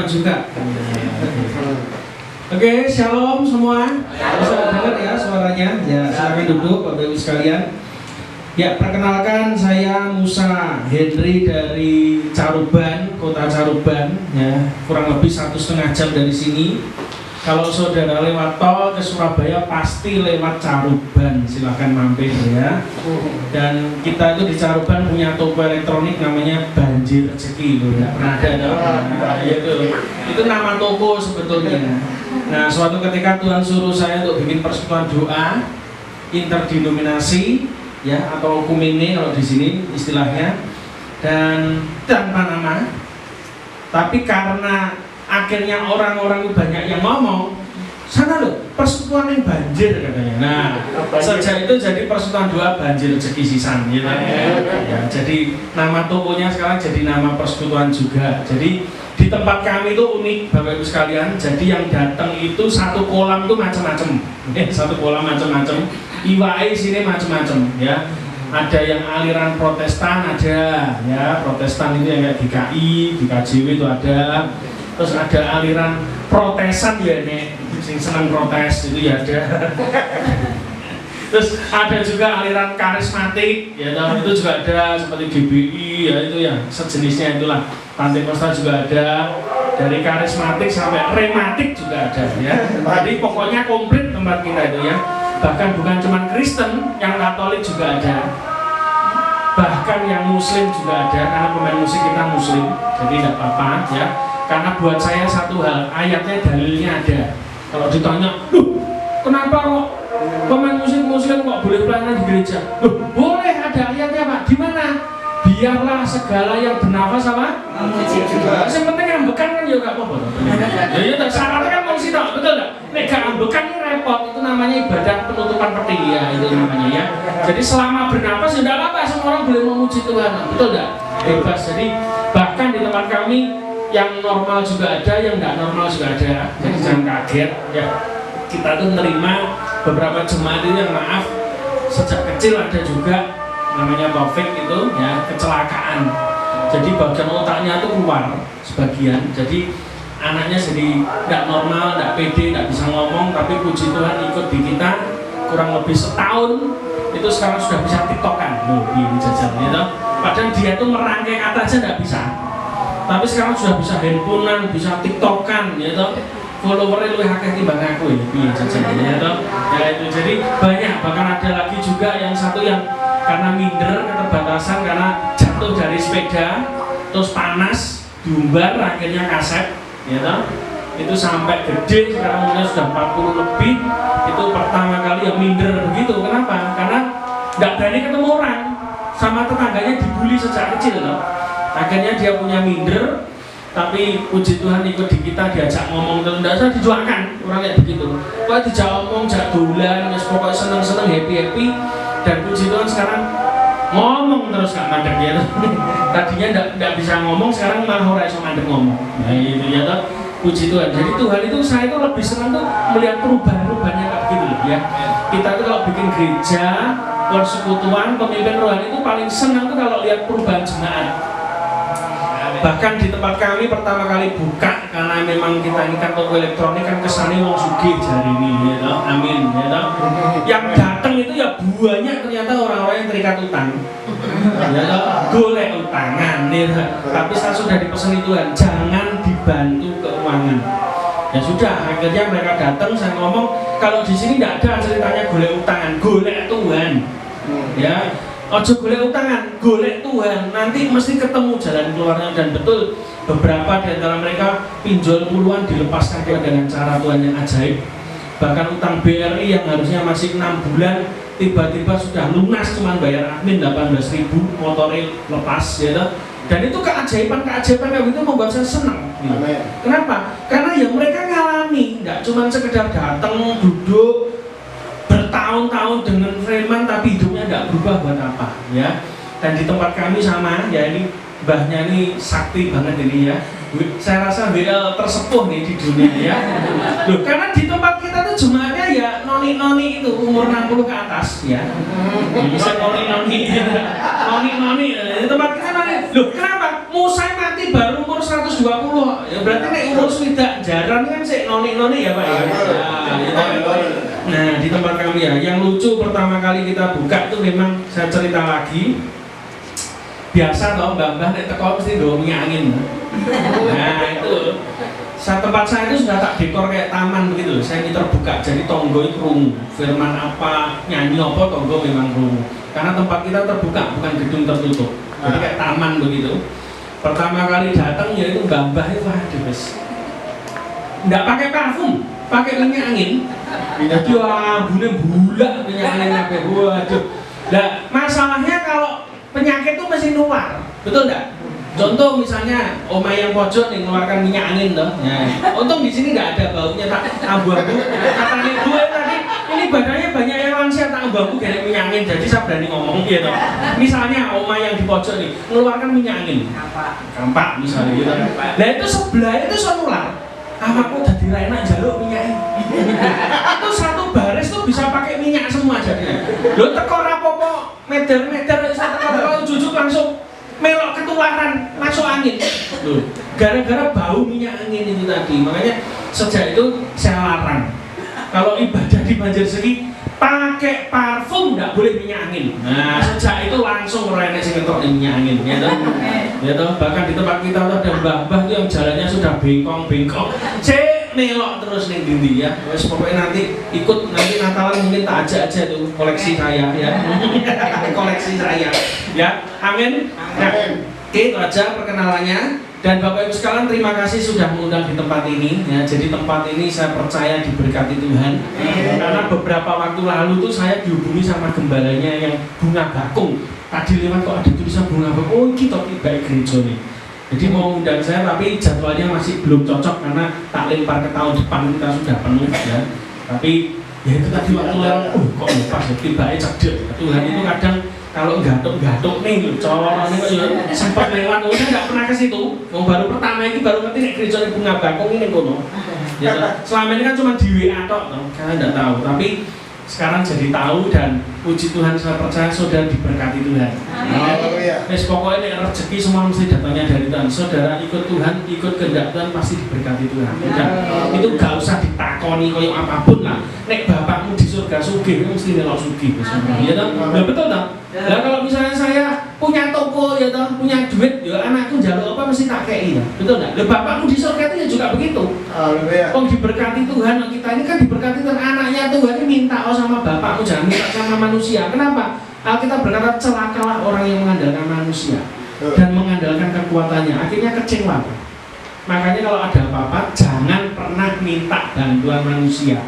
juga. Oke, shalom semua. Bisa dengar ya suaranya? Ya, silakan duduk Bapak Ibu sekalian. Ya, perkenalkan saya Musa Henry dari Caruban, Kota Caruban. Ya, kurang lebih 1,5 jam dari sini. Kalau saudara lewat tol ke Surabaya pasti lewat Caruban, silahkan mampir ya. Dan kita itu di Caruban punya toko elektronik namanya Banjir Rezeki loh, nggak pernah ada nah, itu nama toko sebetulnya. Nah, suatu ketika Tuhan suruh saya untuk bikin persekutuan doa interdenominasi ya, atau kumene kalau di sini istilahnya, dan tanpa nama. Tapi karena akhirnya orang-orang banyak yang ngomong, sana loh persekutuan yang banjir katanya. Nah, sejak itu jadi persekutuan doa Banjir Rezeki Sisan gitu. Ya, jadi nama tokonya sekarang jadi nama persekutuan juga. Jadi di tempat kami itu unik Bapak Ibu sekalian. Jadi yang datang itu satu kolam itu macam-macam. Satu kolam macam-macam. Iwae sini macam-macam ya. Ada yang aliran Protestan ada ya, Protestan itu yang kayak DKI, di KJW itu ada. Terus ada aliran protesan ya nih, sing senang protes itu ya ada. Terus ada juga aliran karismatik ya, itu juga ada seperti GBI ya, itu ya sejenisnya itulah. Pantekosta juga ada, dari karismatik sampai rematik juga ada ya. Jadi pokoknya komplit tempat kita itu ya. Bahkan bukan cuma Kristen, yang Katolik juga ada. Bahkan yang Muslim juga ada, karena pemain musik kita Muslim, jadi tidak apa-apa ya. Karena buat saya satu hal, ayatnya dalilnya ada. Kalau ditanya, loh kenapa kok pemain musik Muslim kok boleh pelayanan di gereja? Loh boleh, ada ayatnya Pak. Di mana? Biarlah segala yang bernafas apa? Yang penting ambekan kan ya gak apa-apa. Ya syaratnya kan mau sih tak, betul gak? Nek gak ambekan ini repot, itu namanya ibadah penutupan peti ya, itu namanya ya. Jadi selama bernafas ya tidak apa-apa, semua orang boleh memuji Tuhan, betul gak? Bebas. Jadi bahkan di tempat kami yang normal juga ada, yang nggak normal juga ada. Jadi jangan kaget ya. Kita tuh menerima beberapa jemaat itu yang maaf sejak kecil ada juga namanya Taufik itu ya, kecelakaan. Jadi bagian otaknya tuh keluar sebagian. Jadi anaknya jadi nggak normal, nggak pede, nggak bisa ngomong. Tapi puji Tuhan ikut di kita kurang lebih setahun itu sekarang sudah bisa tiktokan. Loh, ini jajan gitu. Padahal dia tuh merangkai kata aja nggak bisa. Tapi sekarang sudah bisa handphonean, bisa tiktokan gitu. Followernya lebih akeh timbang aku ya, jajan gitu. Ya itu jadi banyak, bahkan ada lagi juga yang satu yang karena minder, keterbatasan karena jatuh dari sepeda terus panas, diumbar akhirnya kaset gitu. Itu sampai gede, sekarang umurnya sudah 40 lebih. Itu pertama kali yang minder begitu. Kenapa? Karena nggak berani ketemu orang, sama tetangganya dibully sejak kecil loh. Akhirnya dia punya minder, tapi puji Tuhan ikut di kita, diajak ngomong terus, tidak usah dijuangkan orang kayak begitu. Kalau dijak ngomong, jak dolan, pokoknya seneng-seneng, happy-happy. Dan puji Tuhan sekarang ngomong terus gak mandek ya. Tadinya tidak bisa ngomong, sekarang malah orang bisa mandek ngomong. Nah itu ya toh, puji Tuhan. Jadi Tuhan itu, saya itu lebih senang tuh melihat perubahan-perubahannya kayak begitu loh ya. Kita tuh kalau bikin gereja, persekutuan, pemimpin rohani itu paling senang tuh kalau lihat perubahan jemaat. Bahkan di tempat kami pertama kali buka, karena memang kita ini kan toko elektronik kan kesannya wong sugih jari ini ya toh, amin ya toh. Yang datang itu ya banyak ternyata orang-orang yang terikat utang ya toh, golek utangan nih. Tapi saya sudah dipesan Tuhan, jangan dibantu keuangan. Ya sudah, akhirnya mereka datang, saya ngomong kalau di sini tidak ada ceritanya golek utangan, golek Tuhan ya. Ojo golek utangan, golek Tuhan, nanti mesti ketemu jalan keluarnya. Dan betul beberapa di antara mereka pinjol puluhan dilepaskan dengan cara Tuhan yang ajaib. Bahkan utang BRI yang harusnya masih 6 bulan tiba-tiba sudah lunas, cuma bayar admin 18.000, motornya lepas ya. Dan itu keajaiban-keajaiban kayak gitu membuat saya senang. Kenapa? Karena yang mereka ngalami, nggak cuma sekedar datang, duduk bertahun-tahun dengan firman tapi hidupnya nggak berubah buat apa ya. Dan di tempat kami sama ya, ini mbahnya ini sakti banget ini ya. Saya rasa WL tersepuh nih di dunia ya. Loh, karena di tempat kita tuh jemaatnya ya noni-noni itu umur 60 ke atas ya. Bisa noni-noni ya. Noni-noni di tempat kita noni. Loh, kenapa? Musa mati baru umur 120. Ya berarti nek umur swidak jaran kan sik noni-noni ya Pak ya. Nah, di tempat kami ya, yang lucu pertama kali kita buka itu memang saya cerita lagi. Biasa toh mbah-mbah nek teko mesti nggawa minyak angin. Nah, itu tempat saya itu sudah tak dekor kayak taman begitu. Saya ini terbuka, jadi tonggo itu krungu. Firman apa, nyanyi apa, tonggo memang krungu. Karena tempat kita terbuka, bukan gedung tertutup. Jadi kayak taman begitu. Pertama kali datang ya itu mbah-mbah itu waduh wis. Enggak pakai parfum, pakai minyak angin. Jadi ambune bulak minyak angin kabeh. Waduh. Lah, masalahnya kalau penyakit itu mesti nular, betul enggak? Contoh misalnya omah yang pojok nih mengeluarkan minyak angin toh. Nah, untung di sini nggak ada baunya tak abu-abu. Katanya gue tadi ini badannya banyak yang lansia tak abu-abu kayak minyak angin, jadi saya berani ngomong gitu. Misalnya omah yang di pojok nih mengeluarkan minyak angin. Kampak misalnya gitu. Nah itu sebelah itu nular. Amaku udah enak jaluk minyak ini. Itu satu baris tuh bisa pakai minyak semua jadinya. Lo teko rapopo meter-meter saya teko jujuk langsung melok ketularan masuk angin. Loh, gara-gara bau minyak angin itu tadi. Makanya sejak itu saya larang. Kalau ibadah di Banjarsegi pakai parfum nggak boleh minyak angin. Nah, sejak itu langsung renek sing ketok minyak angin, ya toh. Ya toh, bahkan di tempat kita tuh ada mbah-mbah tuh yang jalannya sudah bengkong-bengkong. Cek melok terus ning ndi ya. Wes pokoknya nanti ikut nanti Natalan mungkin tak ajak aja tuh koleksi saya ya. Koleksi saya. Ya, amin. Nah, oke, itu aja perkenalannya. Dan Bapak Ibu sekalian terima kasih sudah mengundang di tempat ini ya. Jadi tempat ini saya percaya diberkati Tuhan. Karena beberapa waktu lalu tuh saya dihubungi sama gembalanya yang bunga bakung. Tadi lewat kok ada tulisan bunga bakung. Oh kita baik gereja nih. Jadi mau undang saya tapi jadwalnya masih belum cocok karena tak lempar ke tahun depan kita sudah penuh ya. Tapi ya itu tadi waktu lewat, kok lupa ya tiba-tiba cedek. Tuhan itu kadang kalau gatuk-gatuk nih, corong nih kok ya sempat lewat, saya nggak pernah ke situ. Yang baru pertama ini baru ngerti nih gereja bunga bakung ini kono. Ya, selama ini kan cuma di WA tok, kalian nggak tahu. Tapi sekarang jadi tahu dan puji Tuhan saya percaya saudara diberkati Tuhan. Wes pokoknya ini rezeki semua mesti datangnya dari Tuhan. Saudara ikut Tuhan, ikut kehendak Tuhan pasti diberkati Tuhan. Dan itu gak usah ditakoni koyo apapun lah. Nek bapakmu di surga sugih, mesti nelok sugih. Ya toh? Nah, betul toh? Lah kalau misalnya saya punya toko ya toh, punya duit, ya anakku njaluk apa mesti tak kei ya. Betul enggak? Lah bapakmu di surga itu ya juga begitu. Wong diberkati Tuhan, kita ini kan diberkati Tuhan, anaknya Tuhan ini minta sama bapakmu, jangan minta sama manusia. Kenapa? Alkitab berkata celakalah orang yang mengandalkan manusia dan mengandalkan kekuatannya, akhirnya kecewa. Makanya kalau ada apa-apa jangan pernah minta bantuan manusia,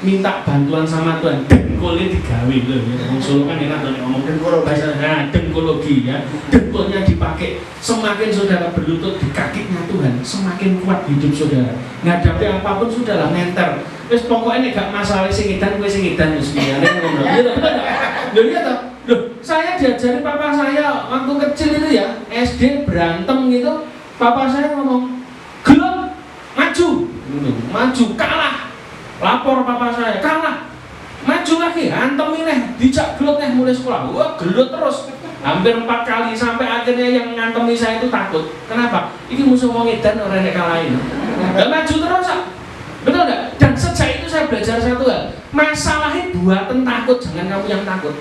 minta bantuan sama Tuhan. Dengkulnya digawe loh ya. Wong Solo kan enak tuh ngomong bahasa dengkologi ya. Dengkulnya dipakai. Semakin saudara berlutut di kakinya Tuhan, semakin kuat hidup saudara. Ngadepi apapun sudahlah menter. Wis pokoknya gak masalah sing edan kowe sing edan wis ngene ngono. Iya toh, betul enggak? Lho iya toh. Loh, saya diajari papa saya waktu kecil itu ya, SD berantem gitu. Papa saya ngomong, "Gelem, maju." Maju, kalah. Lapor papa saya, kalah. Maju lagi, hantem ini, dijak gelut nih mulai sekolah. Wah, gelut terus. Hampir 4 kali sampai akhirnya yang ngantemi saya itu takut. Kenapa? Ini musuh wong edan ora nek kalahin. Lah maju terus. Betul enggak? Dan sejak itu saya belajar satu hal. Masalahnya buatan takut, jangan kamu yang takut.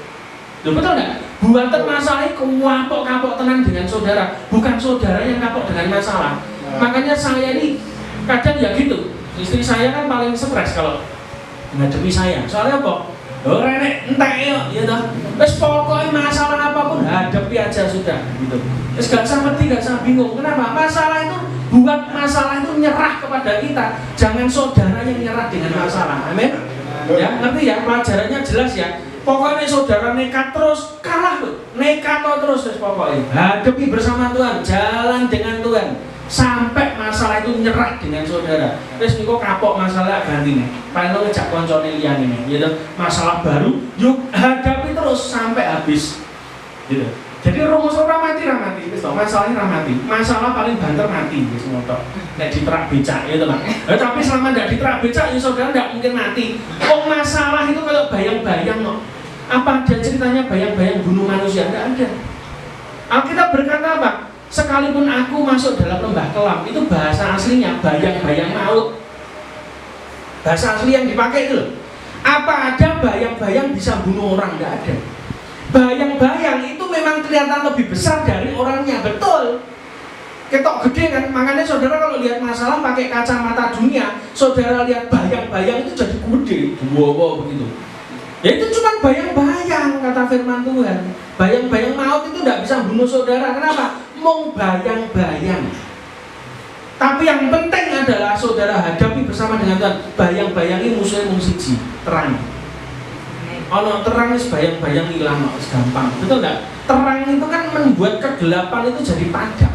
Loh, betul enggak? Buatan masalahnya kapok-kapok tenang dengan saudara, bukan saudara yang kapok dengan masalah. Makanya saya ini kadang ya gitu. Istri saya kan paling stres kalau ngadepi saya. Soalnya apa? Oh renek entek ya toh. Wis pokoknya masalah apapun hadapi aja sudah gitu. Wis gak usah mati, gak usah bingung. Kenapa? Masalah itu buat masalah itu nyerah kepada kita. Jangan saudara yang nyerah dengan masalah. Amin. Ya, ngerti ya? Pelajarannya jelas ya. Pokoknya saudara nekat terus, kalah loh. Nekat terus pokoknya. Hadapi bersama Tuhan, jalan dengan Tuhan. Sampai masalah itu nyerah dengan saudara. Terus niku kapok masalah ganti nih. Paling lo ngejak koncone liyane nih, gitu. Masalah baru, yuk hadapi terus sampai habis. Gitu. Jadi rumus ora mati, wis to, masalahnya ora mati. Masalah paling banter mati wis ngono. Nek diterak becak gitu lah. Tapi selama ndak diterak becak ya saudara ndak mungkin mati. Wong masalah itu kalau bayang-bayang kok. Apa ada ceritanya bayang-bayang bunuh manusia? Enggak ada. Alkitab berkata apa? sekalipun aku masuk dalam lembah kelam, itu bahasa aslinya bayang-bayang maut. Bahasa asli yang dipakai itu loh. Apa ada bayang-bayang bisa bunuh orang? Nggak ada. Bayang-bayang itu memang kelihatan lebih besar dari orangnya, betul. Ketok gede kan, makanya saudara kalau lihat masalah pakai kacamata dunia, saudara lihat bayang-bayang itu jadi gede, wow begitu. Ya itu cuma bayang-bayang, kata firman Tuhan. Bayang-bayang maut itu tidak bisa bunuh saudara. Kenapa? Mau bayang-bayang. Tapi yang penting adalah saudara hadapi bersama dengan Tuhan. Bayang-bayang ini musuhnya siji, terang. Ono terang is bayang-bayang hilang, gampang. Betul enggak? Terang itu kan membuat kegelapan itu jadi padam.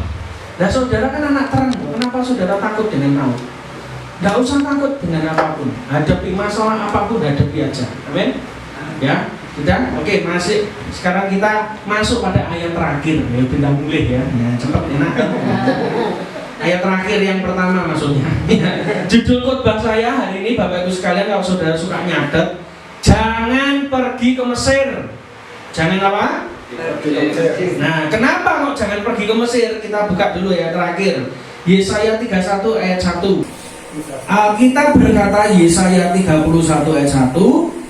Nah saudara kan anak terang, kenapa saudara takut dengan maut? Nggak usah takut dengan apapun. Hadapi masalah apapun, hadapi aja. Amin. Ya, sudah. Oke, masih. Sekarang kita masuk pada ayat terakhir. Ya, bintang mulih ya. Cepat enak. Ayat terakhir yang pertama maksudnya. Judul khotbah saya hari ini, Bapak Ibu sekalian, kalau saudara suka nyatet, jangan pergi ke Mesir. Jangan apa? Nah, kenapa kok jangan pergi ke Mesir? Kita buka dulu ya terakhir. Yesaya 31 ayat 1. Alkitab berkata, Yesaya 31 ayat 1,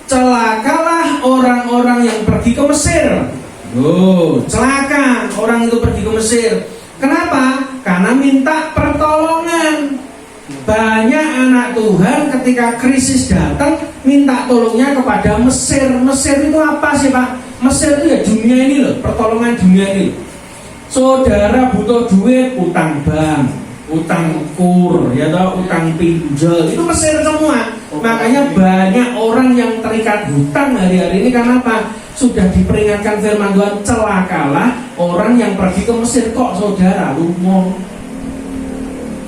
celakalah orang-orang yang pergi ke Mesir. Oh, celaka orang itu pergi ke Mesir. Kenapa? Karena minta pertolongan. Banyak anak Tuhan ketika krisis datang minta tolongnya kepada Mesir. Mesir itu apa sih Pak? Mesir itu ya dunia ini loh, pertolongan dunia ini. Saudara butuh duit, utang bank, utang kur, ya toh, utang pinjol, itu Mesir semua. Makanya banyak orang yang terikat hutang hari-hari ini karena apa? Sudah diperingatkan firman Tuhan, celakalah orang yang pergi ke Mesir. Kok saudara lumong?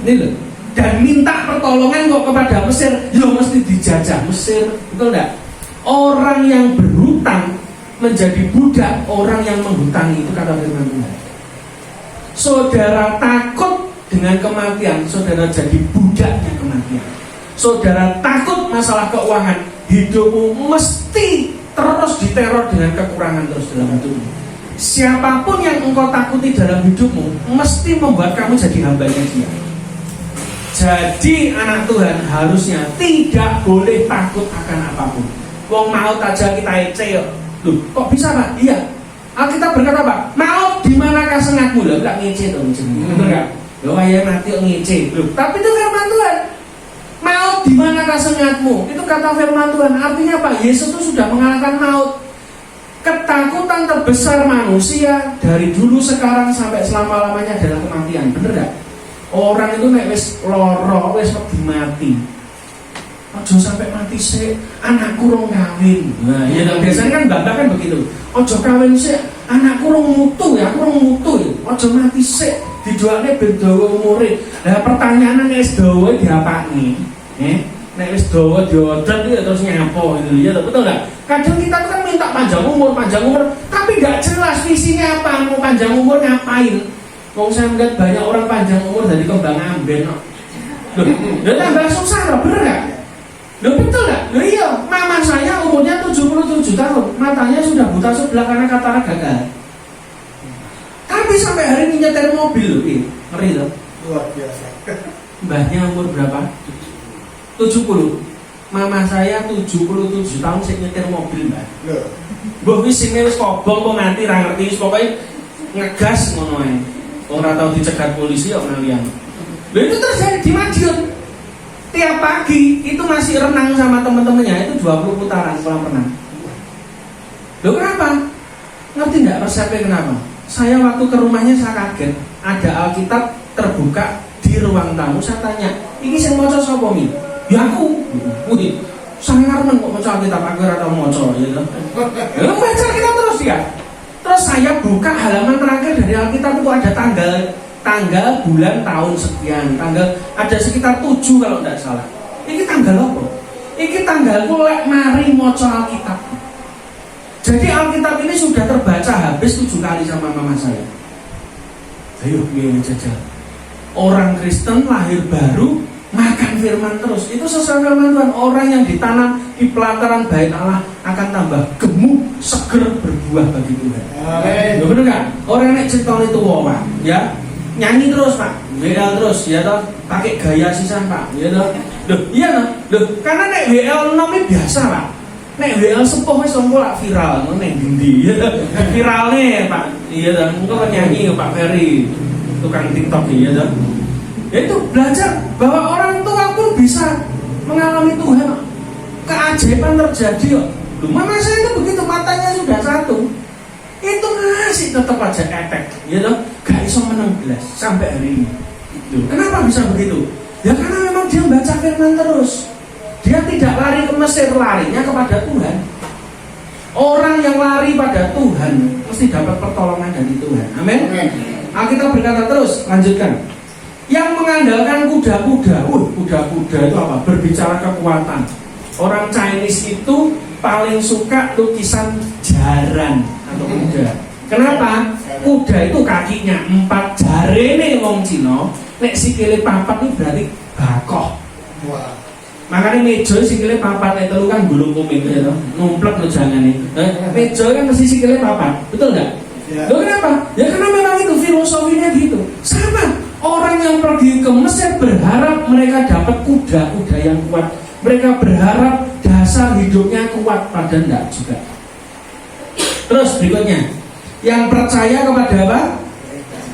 Ini loh. Dan minta pertolongan kok kepada Mesir, ya mesti dijajah Mesir, betul enggak? Orang yang berhutang menjadi budak orang yang menghutangi, itu kata firman Tuhan. Saudara takut dengan kematian, saudara jadi budaknya kematian. Saudara takut masalah keuangan, hidupmu mesti terus diteror dengan kekurangan terus dalam hidupmu. Siapapun yang engkau takuti dalam hidupmu mesti membuat kamu jadi hambanya dia. Jadi anak Tuhan harusnya tidak boleh takut akan apapun. Wong maut aja kita ece. Loh, kok bisa Pak? Iya. Alkitab berkata Pak, maut di manakah sengatmu? Loh, enggak ngece dong. Benar enggak? Loh, ayah mati ngece. Loh, tapi itu firman Tuhan. Maut di manakah sengatmu? Itu kata firman Tuhan. Artinya apa? Yesus itu sudah mengalahkan maut. Ketakutan terbesar manusia dari dulu sekarang sampai selama-lamanya adalah kematian. Benar enggak? Orang itu nek wis lara, wis wedi mati. Ojo sampai mati sih, anakku rong kawin. Nah, ya biasanya kan bapak kan begitu. Ojo kawin sih, anakku rong mutu ya, aku rong mutu ya. Ojo mati sih, didoane ben dawa umure. Lah pertanyaane nek wis dawa diapani? Nek wis dawa diodot ya terus nyapo gitu ya, betul enggak? Kadang kita kan minta panjang umur, tapi enggak jelas visinya apa, mau panjang umur ngapain? Kalau saya melihat banyak orang panjang umur dari kembang amben. Loh, tambah susah loh, bener gak? Loh betul gak? Loh iya, mama saya umurnya 77 tahun, matanya sudah buta sebelah karena katarak gagal. Tapi sampai hari ini nyetir mobil loh, ngeri loh. Luar biasa. Mbahnya umur berapa? 70. Mama saya 77 tahun saya nyetir mobil mbak. Mbah wis sing wis kobong kok nganti ra ngerti pokoke ngegas ngono ae. Ora tau dicegat polisi kok ngalian. Lha itu terjadi di Madiun. Tiap pagi itu masih renang sama teman-temannya, itu 20 putaran kolam renang. Loh kenapa? Ngerti enggak resepnya kenapa? Saya waktu ke rumahnya saya kaget, ada Alkitab terbuka di ruang tamu, saya tanya, "Iki sing maca sapa mi?" "Ya aku." "Wih, sangar men kok maca Alkitab, aku ora tau maca." Ya. Lalu baca Alkitab terus ya. Terus saya buka halaman terakhir dari Alkitab itu ada tanggal, bulan, tahun sekian, ada sekitar 7 kalau tidak salah. Ini tanggal apa? Ini tanggal lek mari maca Alkitab. Jadi Alkitab ini sudah terbaca habis 7 kali sama mama saya. Ayo biar jajal. Orang Kristen lahir baru makan firman terus. Itu sesuai firman Tuhan. Orang yang ditanam di pelataran bait Allah akan tambah gemuk, seger, berbuah bagi Tuhan. Benar nggak? Orang yang cerita itu wawa, ya. nyanyi terus Pak, WL terus ya toh, pakai gaya sisan Pak, ya toh. Loh, iya toh. Loh, karena nek WL nom biasa Pak. Nek WL sepuh wis ompo lak viral, nek ndi ya. Viralnya Pak, iya toh. Engko kan nyanyi Pak Ferry, tukang TikTok ya toh. Ya itu belajar bahwa orang tua pun bisa mengalami Tuhan. Keajaiban terjadi kok. Loh, mama saya itu begitu, matanya sudah satu. Itu masih tetap aja etek, ya toh, gak iso menang belas sampai hari ini. Kenapa bisa begitu? Ya karena memang dia baca firman terus. Dia tidak lari ke Mesir, larinya kepada Tuhan. Orang yang lari pada Tuhan mesti dapat pertolongan dari Tuhan. Amin. Alkitab berkata terus, lanjutkan. Yang mengandalkan kuda-kuda, kuda-kuda itu apa? Berbicara kekuatan. Orang Chinese itu paling suka lukisan jaran atau kuda. Kenapa? Kuda itu kakinya 4, jarene wong Cina, nek sikile 4 itu berarti bakoh. Wah. Makanya meja sikile 4, nek 3 kan gulung kuming ya toh. Numplek lo jangane. Meja kan mesti sikile 4, betul enggak? Ya. Loh kenapa? Ya karena memang itu filosofinya gitu. Sama orang yang pergi ke Mesir berharap mereka dapat kuda-kuda yang kuat. Mereka berharap dasar hidupnya kuat, padahal enggak juga. Terus berikutnya, yang percaya kepada apa?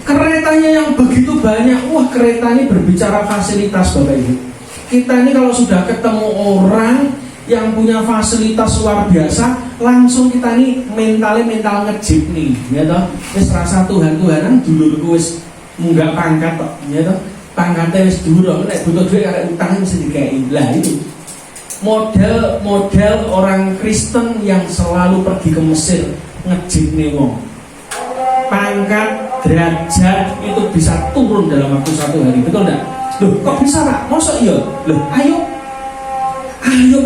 Keretanya yang begitu banyak. Wah, kereta ini berbicara fasilitas Bapak Ibu. Kita ini kalau sudah ketemu orang yang punya fasilitas luar biasa, langsung kita ini mental ngejip nih, ya toh. Wis rasa Tuhan-Tuhanan dulurku wis munggah pangkat kok, ya toh. Pangkatnya wis dhuwur, nek butuh duit arek utang mesti dikei. Lah itu model orang Kristen yang selalu pergi ke Mesir ngejip nih wong. Pangkat, derajat itu bisa turun dalam waktu 1 hari, betul enggak? Loh, kok bisa Pak? Mosok iya? Loh, ayo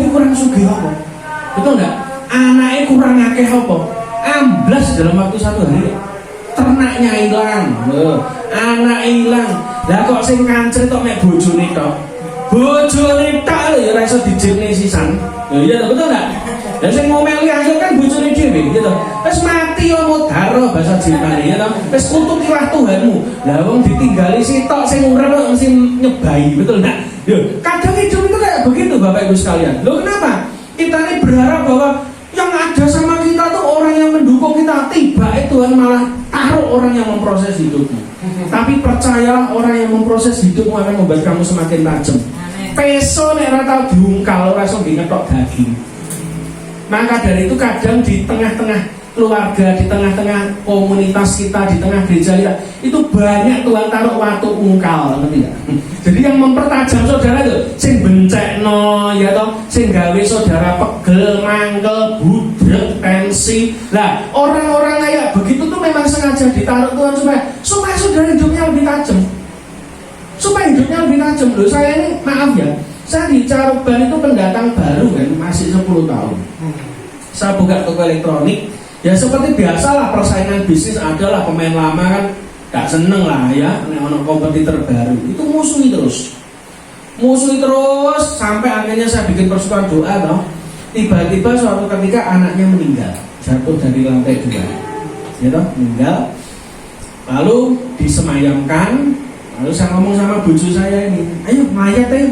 kurang sugih apa? Betul enggak? Anaknya kurang akeh apa? Amblas dalam waktu 1 hari. Ternaknya hilang, loh, anak hilang. Lah kok sing kancret kok mek bojone tok. Bojone tok lho ya ora iso dijipne sisan. Lho iya betul enggak? Lah sing ngomeli ayo kan bojone dhewe gitu. Wis mati omo daro bahasa Jerman ya toh. Wis kutukilah Tuhanmu. Lah wong ditinggali sitok sing urip mesti nyebai, betul enggak? Yo, kadang hidup itu kayak begitu Bapak Ibu sekalian. Loh kenapa? Kita ini berharap bahwa yang ada sama kita tuh orang yang mendukung kita, tiba Tuhan malah taruh orang yang memproses hidupmu. Tapi percayalah, orang yang memproses hidupmu akan membuat kamu semakin tajam. Peso nek ora tau diungkal ora iso ngetok daging. Maka dari itu kadang di tengah-tengah keluarga, di tengah-tengah komunitas kita, di tengah gereja kita, itu banyak Tuhan taruh watu ungkal, ngerti gak? Jadi yang mempertajam saudara itu, sing bencekno, ya toh, sing gawe saudara pegel, mangkel, budrek, tensi. Lah orang-orang kayak begitu tuh memang sengaja ditaruh Tuhan supaya saudara hidupnya lebih tajam. Supaya hidupnya lebih tajam. Loh saya ini maaf ya, saya di Caruban itu pendatang baru kan, masih 10 tahun. Saya buka toko elektronik, ya seperti biasalah persaingan bisnis adalah pemain lama kan gak seneng lah ya, ono kompetitor baru. Itu musuhi terus sampai akhirnya saya bikin persetujuan doa toh. Tiba-tiba suatu ketika anaknya meninggal, jatuh dari lantai 2. Ya toh, meninggal. Lalu disemayamkan. Lalu saya ngomong sama bojo saya ini, ayo mayat ayo.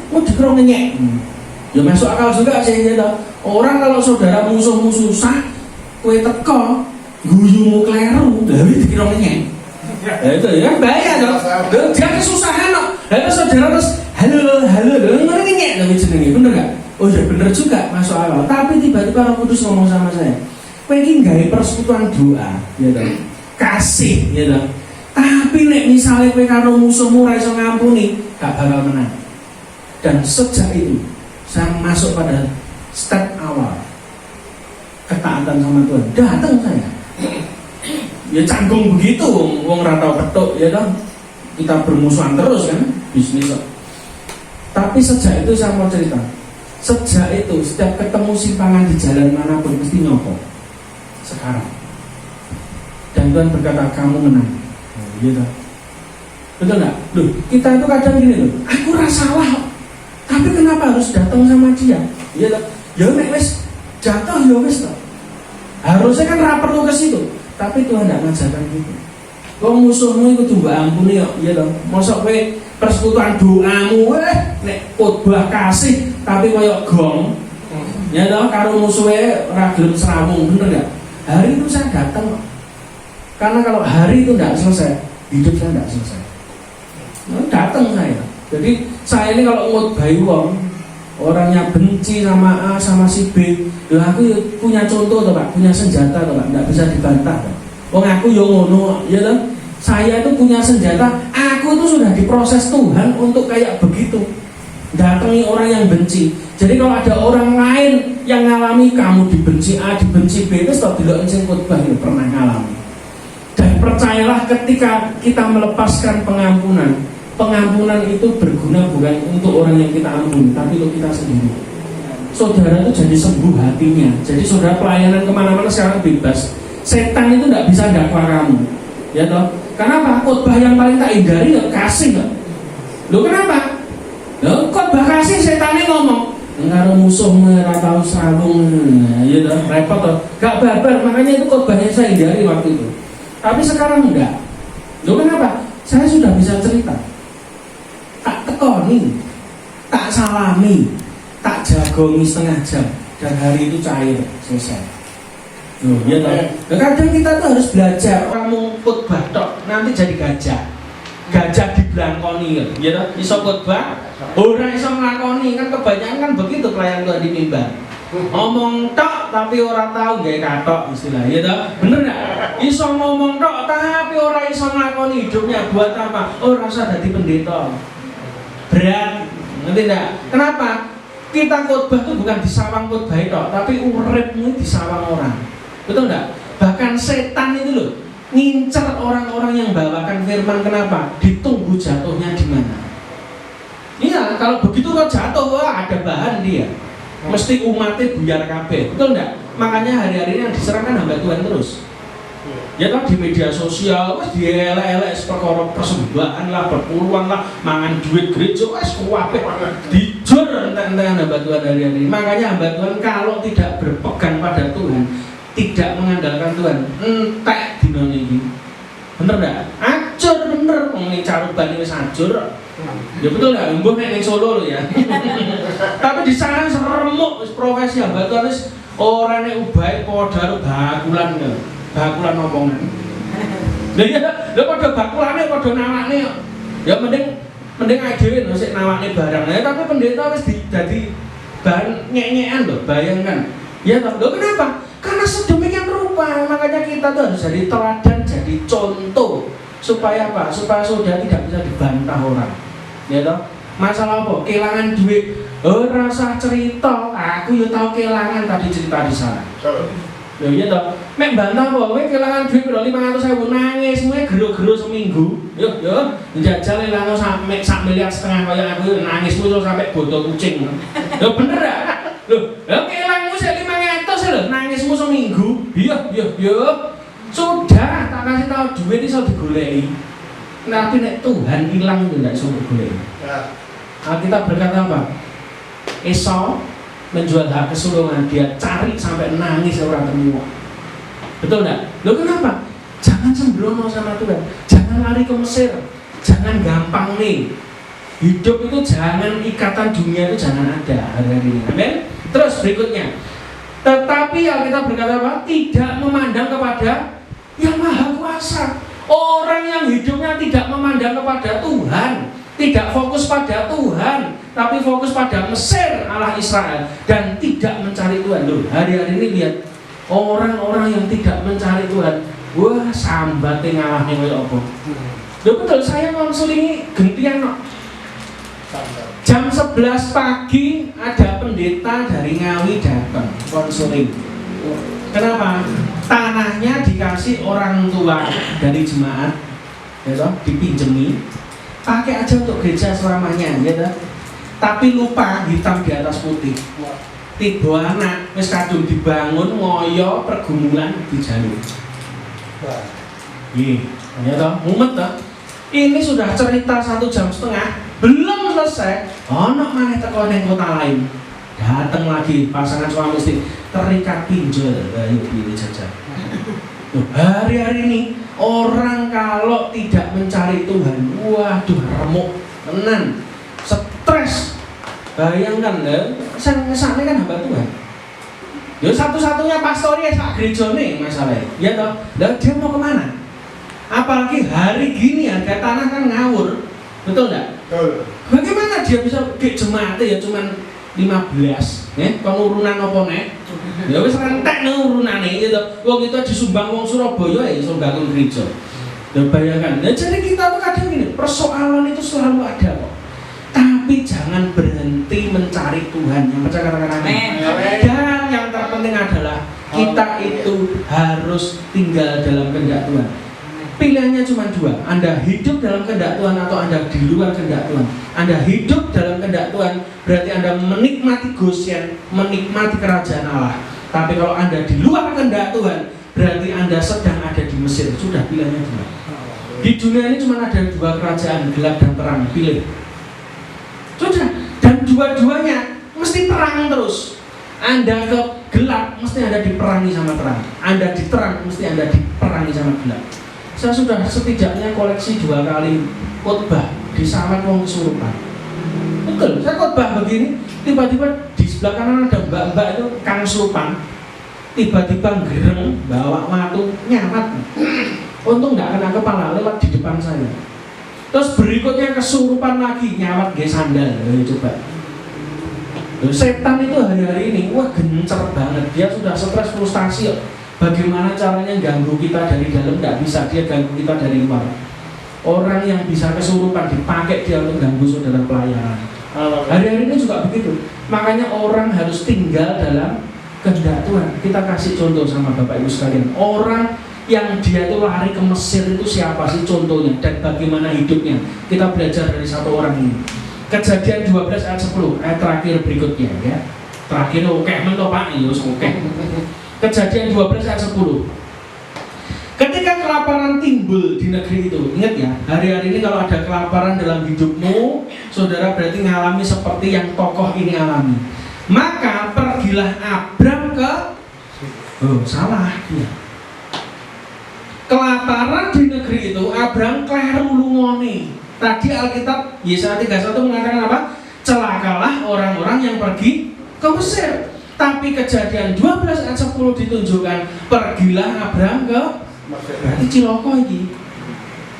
Mau dikerong ngenyek. Ya masuk akal juga sih ya toh. Orang kalau saudara musuh-musuh sah, kue teko, guyumu kleru, lah dikira ngenyek. Lah itu ya bahaya toh. Dia kesusahan kok. Lah saudara terus halo, ngono ngenyek lho jenenge, bener gak? Oh ya bener juga, masuk akal. Tapi tiba-tiba Roh Kudus ngomong sama saya, kowe iki gawe persekutuan doa, ya toh. Kasih, ya toh. Tapi nek misalnya kowe karo musuhmu ora iso ngampuni, gak bakal menang. Dan sejak itu saya masuk pada step awal ketaatan sama Tuhan. Datang saya, ya canggung begitu, wong ratau petuk, ya kan? Kita bermusuhan terus kan, bisnis. Tapi sejak itu saya mau cerita. Sejak itu setiap ketemu simpangan di jalan manapun mesti nyokok. Sekarang. Dan Tuhan berkata kamu menang. Gitu. Betul nggak? Loh, kita itu kadang gini loh. Aku rasa salah. Tapi kenapa harus datang sama dia? Iya loh. Ya nek wis jatuh ya wis toh. Harusnya kan ra perlu ke situ. Tapi Tuhan tidak mengajarkan gitu. Kok musuhmu iku mbok ampuni kok, iya toh. Mosok kowe persekutuan doamu nek khotbah kasih tapi koyo gong. Ya toh karo musuhe ora gelem serawung, bener enggak? Hari itu saya datang kok. Karena kalau hari itu tidak selesai, hidup saya tidak selesai. Nah, datang saya. Jadi saya ini kalau ngutbahi wong, orangnya benci sama A sama si B, ya aku punya contoh toh Pak, punya senjata toh Pak, tidak bisa dibantah. Wong aku yo ngono, ya toh. Saya itu punya senjata, aku itu sudah diproses Tuhan untuk kayak begitu. Datangi orang yang benci. Jadi kalau ada orang lain yang ngalami kamu dibenci A, dibenci B, itu stop dulu sing khotbah itu pernah ngalami. Dan percayalah ketika kita melepaskan pengampunan, pengampunan itu berguna bukan untuk orang yang kita ampuni, tapi untuk kita sendiri. Saudara itu jadi sembuh hatinya. Jadi saudara pelayanan kemana-mana sekarang bebas. Setan itu tidak bisa dakwa kamu, ya toh. Kenapa? Khotbah yang paling tak hindari ya kasih kok. Loh kenapa? Loh khotbah kasih setannya ngomong karo musuh ora tau sarung, ya toh, repot toh. Gak barbar, makanya itu khotbahnya saya hindari waktu itu. Tapi sekarang enggak. Loh kenapa? Saya sudah bisa cerita. Tak tekoni, tak salami, tak jagongi setengah jam, dan hari itu cair, selesai. Ya toh. Kadang kita tuh harus belajar. Kamu khotbah tok, nanti jadi gajah. Gajah diblangkoni, ya toh. Iso khotbah, ora iso nglakoni, kan kebanyakan kan begitu pelayan Tuhan di mimbar. Ngomong tok tapi ora tahu gawe katok istilah, ya toh. Bener enggak? Iso ngomong tok tapi ora iso nglakoni, hidupnya buat apa? Ora usah dadi pendeta. Berat, ngerti enggak? Kenapa? Kita khotbah itu bukan di sawang khotbah tok, tapi uripmu di sawang orang. Betul enggak? Bahkan setan itu loh ngincer orang-orang yang bawakan firman. Kenapa? Ditunggu jatuhnya di mana. Iya, kalau begitu kok jatuh, wah ada bahan dia. Mesti umatnya buyar kabeh. Betul enggak? Makanya hari-hari ini yang diserahkan hamba Tuhan terus. Ya kan di media sosial, wes dielek-elek perkara persembahan lah, perpuluhan lah, mangan duit gereja, wes kuwape dijur entek-entekan hamba Tuhan hari-hari. Makanya hamba Tuhan kalau tidak berpegang pada Tuhan, tidak mengandalkan Tuhan, entek dino niki. Bener enggak? Acur bener, wong ning Caruban wis acur. Ya betul enggak? Mbuh nek ning Solo lho ya. Tapi di sana seremuk wis profesi hamba Tuhan wis ora nek ubahe padha bakulan lho. Bakulan omongan. Lha iya, lha padha bakulane padha nawakne kok. Ya mending ae dhewe lho sik nawakne barang. Ya tapi pendeta wis dadi bahan nyek-nyekan lho, bayangkan. Ya toh, lho kenapa? Karena sedemikian rupa, makanya kita tuh harus jadi teladan, jadi contoh. Supaya apa? Supaya saudara tidak bisa dibantah orang. Ya toh? Masalah apa? Kehilangan duit. Oh, rasa cerita. Aku yo tahu kehilangan tadi cerita di sana. Lho iya toh. Mek bantah apa? Kowe kehilangan duit piro 500.000 nangis semua gero-gero seminggu. Yo njajal ilang sak miliar setengah kaya aku nangis terus sampai botol kucing. Lho bener gak? Lho kelangmu sik 500 lho, nangismu seminggu. Iya. Sudah, tak kasih tahu duit iso digoleki. Tapi nek Tuhan hilang itu ndak iso digoleki. Kita berkata apa? Esau menjual hak kesulungan, dia cari sampai nangis orang temu. Betul enggak? Loh kenapa? Jangan sembrono sama Tuhan. Jangan lari ke Mesir. Jangan gampang nih. Hidup itu jangan, ikatan dunia itu jangan ada hari-hari ini. Amin. Terus berikutnya, tetapi Alkitab berkata apa? Tidak memandang kepada yang maha kuasa. Orang yang hidupnya tidak memandang kepada Tuhan, tidak fokus pada Tuhan, tapi fokus pada Mesir Allah Israel, dan tidak mencari Tuhan. Loh, hari-hari ini lihat orang-orang yang tidak mencari Tuhan, wah sambate ngalahne kaya apa. Loh betul, saya konseling gentian kok. Jam 11 pagi ada pendeta dari Ngawi datang konseling. Kenapa? Tanahnya dikasih orang tua dari jemaat, ya toh, dipinjemi, pakai aja untuk gereja selamanya, ya toh. Tapi lupa hitam di atas putih. Tiba anak, wis kadung dibangun ngoyo pergumulan di jalur. Ya toh, mumet toh. Ini sudah cerita 1,5 jam, belum selesai. Ono maneh teko ning kota lain. Datang lagi pasangan suami istri terikat pinjol, ayo pilih jajan. Hari-hari ini Orang kalau tidak mencari Tuhan, waduh remuk tenan, stres. Bayangkan lho, ngesane kan hamba Tuhan. Ya satu-satunya pastornya sak gerejane masalahnya. Ya toh, lah dia mau kemana? Apalagi hari gini harga tanah kan ngawur. Betul enggak? Betul. Bagaimana dia bisa di jemaat ya cuman 15, pengurunan apa nek? Ya wis rentek nang urunane gitu. Wong itu disumbang wong Surabaya ya iso bangun gereja. Ya bayangkan. Nah, jadi kita tuh kadang gini, persoalan itu selalu ada kok. Tapi jangan berhenti mencari Tuhan. Yang percaya katakan amin. Dan yang terpenting adalah kita itu harus tinggal dalam kehendak Tuhan. Pilihannya cuma dua, Anda hidup dalam kehendak Tuhan atau Anda di luar kehendak Tuhan. Anda hidup dalam kehendak Tuhan berarti Anda menikmati Goshen, menikmati kerajaan Allah. Tapi kalau Anda di luar kehendak Tuhan berarti Anda sedang ada di Mesir. Sudah, pilihannya dua. Di dunia ini cuma ada dua kerajaan, gelap dan terang. Pilih. Sudah, dan dua-duanya mesti perang terus. Anda ke gelap mesti Anda diperangi sama terang. Anda di terang mesti Anda diperangi sama gelap. Saya sudah setidaknya koleksi 2 kali khotbah di Salat Wong Kesurupan. Betul, saya khotbah begini, tiba-tiba di sebelah kanan ada mbak-mbak itu kang kesurupan. Tiba-tiba gereng, bawa watu, nyawat. Untung nggak kena kepala, lewat di depan saya. Terus berikutnya kesurupan lagi, nyawat gak sandal. Coba. Setan itu hari-hari ini, wah gencer banget. Dia sudah stres, frustasi. Bagaimana caranya ganggu kita dari dalam? Tidak bisa, dia ganggu kita dari luar. Orang yang bisa kesurupan dipakai dia untuk ganggu saudara pelayanan. Hari-hari ini juga begitu. Makanya orang harus tinggal dalam kehendak Tuhan. Kita kasih contoh sama Bapak Ibu sekalian. Orang yang dia itu lari ke Mesir itu siapa sih contohnya dan bagaimana hidupnya? Kita belajar dari satu orang ini. Kejadian 12 ayat 10, ayat terakhir berikutnya ya. Terakhir oke mentok Pak, oke. Kejadian 12 ayat 10. Ketika kelaparan timbul di negeri itu, ingat ya, hari-hari ini kalau ada kelaparan dalam hidupmu, saudara berarti ngalami seperti yang tokoh ini alami. Maka pergilah Abram ke salah dia. Kelaparan di negeri itu, Abram kleru lungone. Tadi Alkitab Yesaya 31 mengatakan apa? Celakalah orang-orang yang pergi ke Mesir. Tapi Kejadian 12 ayat 10 ditunjukkan pergilah Abram ke berarti ciloko ini.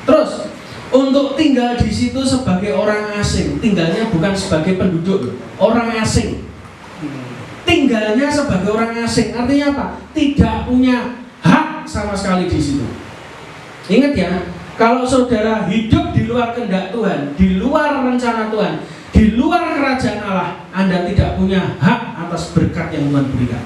Terus untuk tinggal di situ sebagai orang asing, tinggalnya bukan sebagai penduduk, orang asing. Tinggalnya sebagai orang asing artinya apa? Tidak punya hak sama sekali di situ. Ingat ya, kalau saudara hidup di luar kehendak Tuhan, di luar rencana Tuhan, di luar kerajaan Allah, Anda tidak punya hak atas berkat yang Tuhan berikan.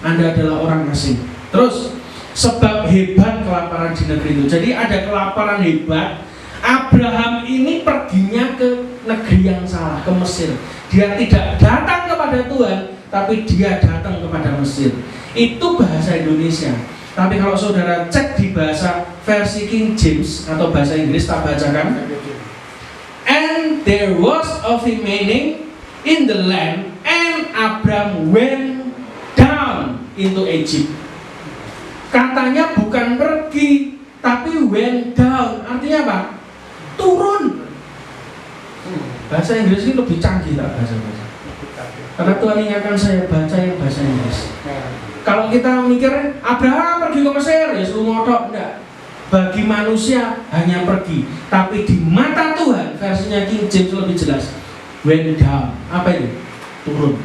Anda adalah orang asing. Terus, sebab hebat kelaparan di negeri itu. Jadi ada kelaparan hebat. Abraham ini perginya ke negeri yang salah, ke Mesir. Dia tidak datang kepada Tuhan, tapi dia datang kepada Mesir. Itu bahasa Indonesia. Tapi kalau saudara cek di bahasa versi King James atau bahasa Inggris, tak bacakan. And there was a famine in the land, and Abram went down into Egypt. Katanya bukan pergi, tapi went down. Artinya apa? Turun. Bahasa Inggris ini lebih canggih tak bahasa-bahasa. Karena Tuhan ingatkan saya baca yang bahasa Inggris. Kalau kita mikir Abraham pergi ke Mesir, ya suruh ngotok, enggak. Bagi manusia hanya pergi, tapi di mata Tuhan versinya King James lebih jelas. Went down. Apa itu? Turun.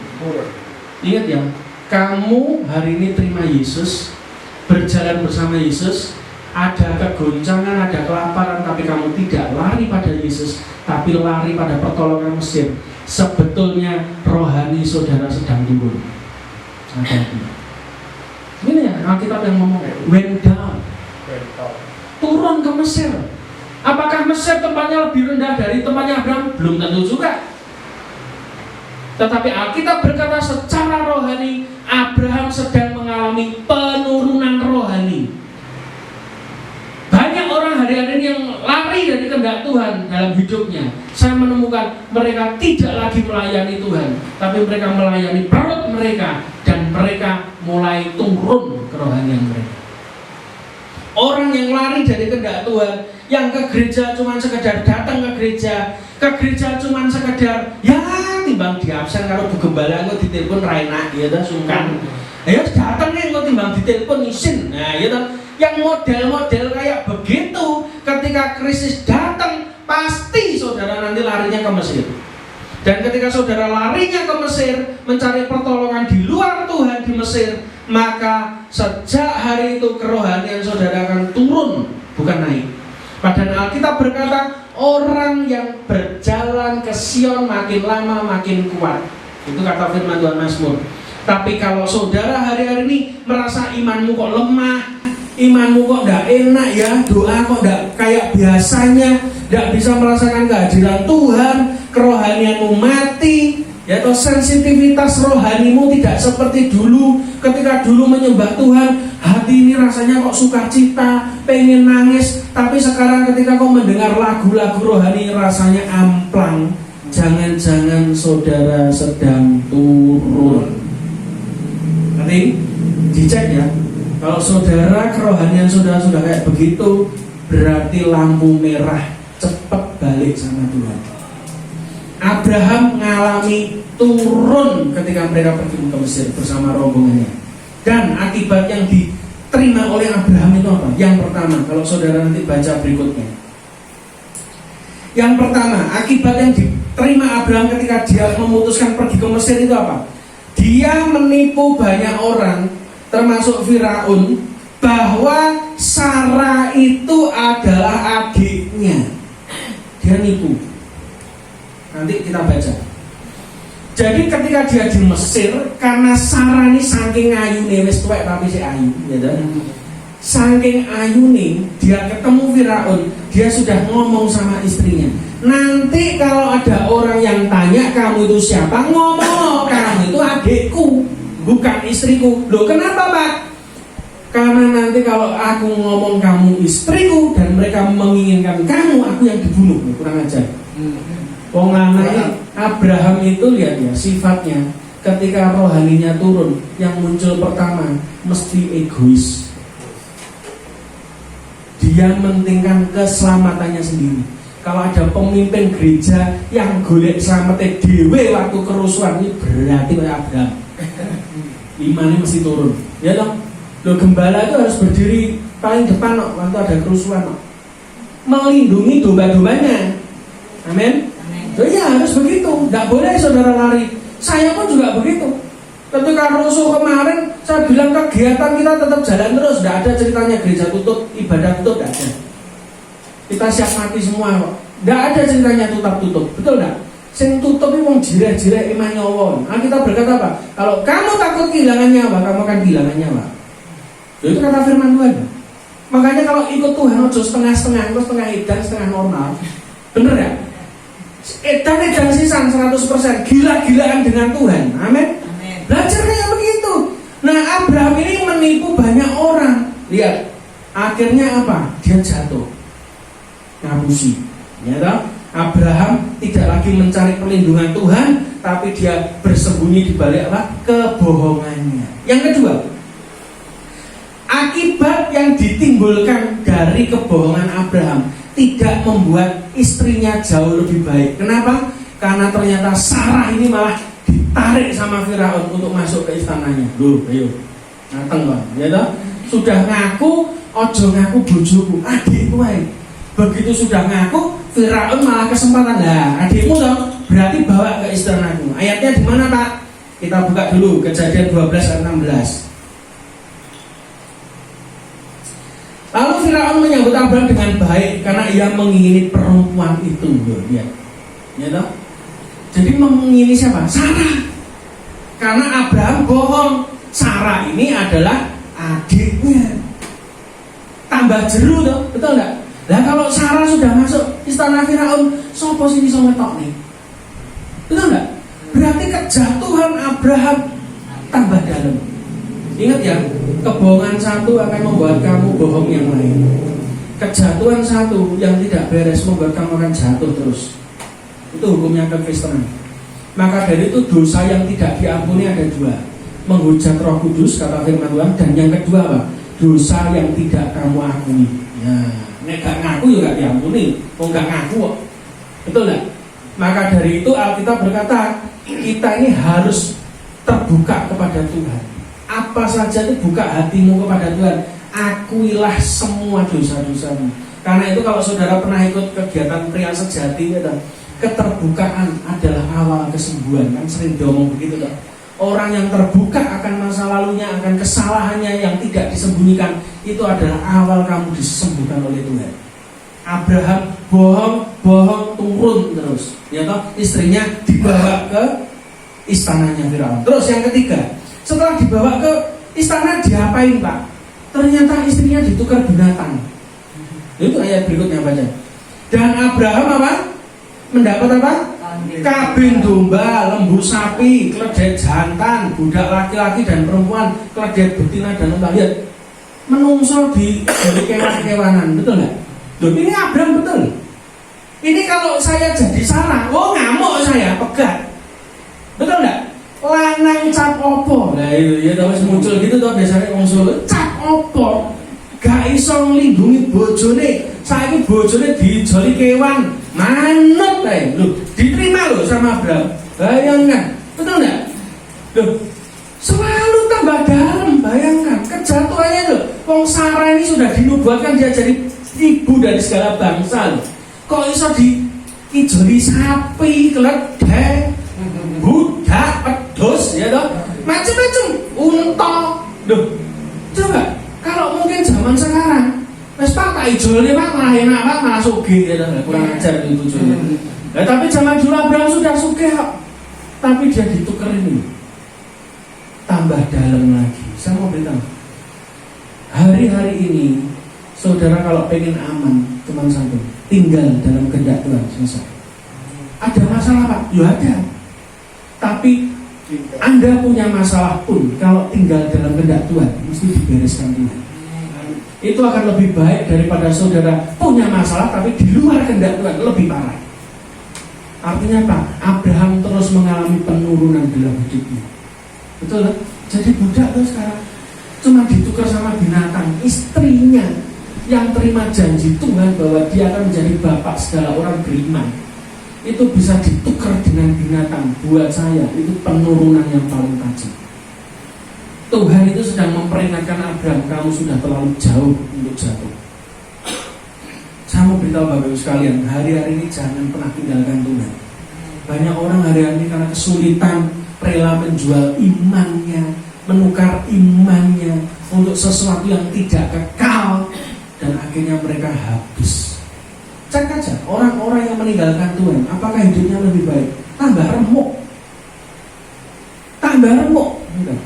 Ingat ya, kamu hari ini terima Yesus, berjalan bersama Yesus, ada kegoncangan, ada kelaparan, tapi kamu tidak lari pada Yesus, tapi lari pada pertolongan Mesir. Sebetulnya rohani saudara sedang turun. Ini ya Alkitab yang ngomong went down, turun ke Mesir. Apakah Mesir tempatnya lebih rendah dari tempatnya Abraham? Belum tentu juga. Tetapi Alkitab berkata secara rohani Abraham sedang mengalami penurunan rohani. Banyak orang hari-hari ini yang lari dari kehendak Tuhan dalam hidupnya. Saya menemukan mereka tidak lagi melayani Tuhan, tapi mereka melayani perut mereka, dan mereka mulai turun kerohanian mereka. Orang yang lari dari kehendak Tuhan, yang ke gereja cuma sekedar datang ke gereja cuma sekedar ya timbang di absen kalau Bu Gembala engko ditelepon ra enak ya ta sungkan. Ya datang nih engko timbang ditelepon isin. Nah, ya ta. Yang model-model kayak begitu ketika krisis datang pasti saudara nanti larinya ke Mesir. Dan ketika saudara larinya ke Mesir mencari pertolongan di luar Tuhan di Mesir, maka sejak hari itu kerohanian saudara akan turun, bukan naik. Padahal Alkitab berkata orang yang berjalan ke Sion makin lama makin kuat. Itu kata firman Tuhan Mazmur. Tapi kalau saudara hari-hari ini merasa imanmu kok lemah, imanmu kok tidak enak ya, doa kok tidak kayak biasanya, tidak bisa merasakan kehadiran Tuhan, kerohanianmu mati, ya atau sensitivitas rohanimu tidak seperti dulu. Ketika dulu menyembah Tuhan, hati ini rasanya kok sukacita, pengen nangis, tapi sekarang ketika kau mendengar lagu-lagu rohani rasanya amplang. Jangan-jangan saudara sedang turun. Nanti dicek ya. Kalau saudara kerohanian saudara sudah kayak begitu, berarti lampu merah, cepat balik sama Tuhan. Abraham mengalami turun ketika mereka pergi ke Mesir bersama rombongannya. Dan akibat yang diterima oleh Abraham itu apa? Yang pertama, kalau saudara nanti baca berikutnya. Yang pertama, akibat yang diterima Abraham ketika dia memutuskan pergi ke Mesir itu apa? Dia menipu banyak orang, termasuk Firaun, bahwa Sarah itu adalah adiknya. Dia nipu. Nanti kita baca. Jadi ketika dia di Mesir, karena Sarah ini saking ayune wis tuwek tapi si ayu, ya kan? Saking ayune, dia ketemu Firaun, dia sudah ngomong sama istrinya. Nanti kalau ada orang yang tanya kamu itu siapa, ngomong kamu itu adikku, bukan istriku. Loh kenapa Pak? Karena nanti kalau aku ngomong kamu istriku dan mereka menginginkan kamu, aku yang dibunuh. Kurang ajar. Wong lanang Abraham itu lihat ya sifatnya ketika rohaninya turun, yang muncul pertama mesti egois. Dia mementingkan keselamatannya sendiri. Kalau ada pemimpin gereja yang golek slametnya dhewe waktu kerusuhan, ini berarti kayak Abraham. Imannya mesti turun. Ya dong. Loh gembala itu harus berdiri paling depan waktu ada kerusuhan. Melindungi domba-dombanya. Amin. So, ya harus begitu. Tidak boleh saudara lari. Saya pun juga begitu. Ketika rusuh kemarin, saya bilang kegiatan kita tetap jalan terus. Tidak ada ceritanya gereja tutup, ibadah tutup, tidak ada. Kita siap mati semua kok. Tidak ada ceritanya tutup. Betul tidak? Sing tutup itu mau jirah-jirah iman nyawa. Kita berkata apa? Kalau kamu takut kehilangan nyawa, kamu akan kehilangan nyawa. Itu kata firman Tuhan. Makanya kalau ikut Tuhan, ojo setengah-setengah, terus setengah edan, setengah normal. Bener ya? Edan sisan 100%, gila-gilaan dengan Tuhan. Amin. Belajar kayak begitu. Nah Abraham ini menipu banyak orang. Lihat, akhirnya apa? Dia jatuh, ngapusi. Ya toh? Abraham tidak lagi mencari perlindungan Tuhan, tapi dia bersembunyi di balik apa? Kebohongannya. Yang kedua, akibat yang ditimbulkan dari kebohongan Abraham tidak membuat istrinya jauh lebih baik. Kenapa? Karena ternyata Sarah ini malah ditarik sama Firaun untuk masuk ke istananya. Loh, ayo, datang bang, ya toh? Sudah ngaku, ojo ngaku bojoku, adikku aja. Begitu sudah ngaku, Firaun malah kesempatan. Lah, adikmu toh, berarti bawa ke istanaku. Ayatnya di mana Pak? Kita buka dulu Kejadian 12 ayat 16. Lalu Firaun menyambut Abraham dengan baik karena ia mengingini perempuan itu. Ya, ya toh? Jadi mengingini siapa? Sarah. Karena Abraham bohong. Sarah ini adalah adiknya. Tambah jeru toh, betul nggak? Nah kalau Sarah sudah masuk istana Firaun, sopo sini sama tok nih? Betul nggak? Berarti kejatuhan Abraham tambah dalam. Ingat ya, kebohongan satu akan membuat kamu bohong yang lain. Kejatuhan satu yang tidak beres membuat kamu akan jatuh terus. Itu hukumnya kekristenan. Maka dari itu dosa yang tidak diampuni ada dua: menghujat Roh Kudus kata firman Tuhan, dan yang kedua apa? dosa yang tidak kamu akui. Ya, nek gak ngaku ya gak diampuni. Kok gak ngaku kok. Betul gak? Maka dari itu Alkitab berkata, kita ini harus terbuka kepada Tuhan. Apa saja itu buka hatimu kepada Tuhan. Akuilah semua dosa-dosamu. Karena itu kalau saudara pernah ikut kegiatan pria sejati, ya, keterbukaan adalah awal kesembuhan. Kan sering diomong begitu toh. Orang yang terbuka akan masa lalunya, akan kesalahannya yang tidak disembunyikan, itu adalah awal kamu disembuhkan oleh Tuhan. Abraham bohong turun terus, ya toh, istrinya dibawa ke istananya Firaun. Terus yang ketiga, setelah dibawa ke istana diapain Pak? Ternyata istrinya ditukar binatang. Itu ayat berikutnya baca. Dan Abraham apa? Mendapat apa? Kambing domba, lembu sapi, keledai jantan, budak laki-laki dan perempuan, keledai betina dan unta. Lihat, menungso di kewan-kewanan, betul nggak? Loh, ini Abraham betul. Ini kalau saya jadi salah, oh ngamuk saya, pegat. Betul nggak? Lanang cap opo. Nah itu ya terus muncul gitu tuh biasanya wong Solo, cap opo. Gak iso nglindungi bojone. Saiki bojone dijoli kewan. Manut ae. Loh, diterima loh sama Abraham. Bayangkan, betul enggak? Loh, selalu tambah dalam. Bayangkan kejatuhannya loh. Wong Sarah ini sudah dinubuatkan dia jadi ibu dari segala bangsa loh. Kok iso dijoli sapi, keledai, budak, pedus, ya toh? Macam-macam, unta. Loh, coba kalau mungkin zaman sekarang wes Pak tak ijolnya Pak malah enak Pak malah sugih ya, kurang ajar itu tujuannya. Nah, tapi zaman dulu Abraham sudah sugih kok. Tapi dia ditukar ini tambah dalam lagi. Saya mau beritahu, hari-hari ini saudara kalau pengen aman, teman satu, tinggal dalam kehendak Tuhan, selesai. Ada masalah Pak? Ya ada. Tapi Anda punya masalah pun kalau tinggal dalam kehendak Tuhan mesti dibereskan Tuhan. Itu akan lebih baik daripada saudara punya masalah tapi di luar kehendak Tuhan, lebih parah. Artinya apa? Abraham terus mengalami penurunan dalam hidupnya. Betul kan? Jadi budak tuh sekarang cuma ditukar sama binatang. Istrinya yang terima janji Tuhan bahwa dia akan menjadi bapak segala orang beriman, itu bisa ditukar dengan binatang. Buat saya itu penurunan yang paling tajam. Tuhan itu sedang memperingatkan Abraham, kamu sudah terlalu jauh untuk jatuh. Saya mau beritahu Bapak Ibu sekalian, hari-hari ini jangan pernah tinggalkan Tuhan. Banyak orang hari-hari ini karena kesulitan rela menjual imannya, menukar imannya untuk sesuatu yang tidak kekal, dan akhirnya mereka habis. Cek aja orang-orang yang meninggalkan Tuhan, apakah hidupnya lebih baik? Tambah remuk. Enggak.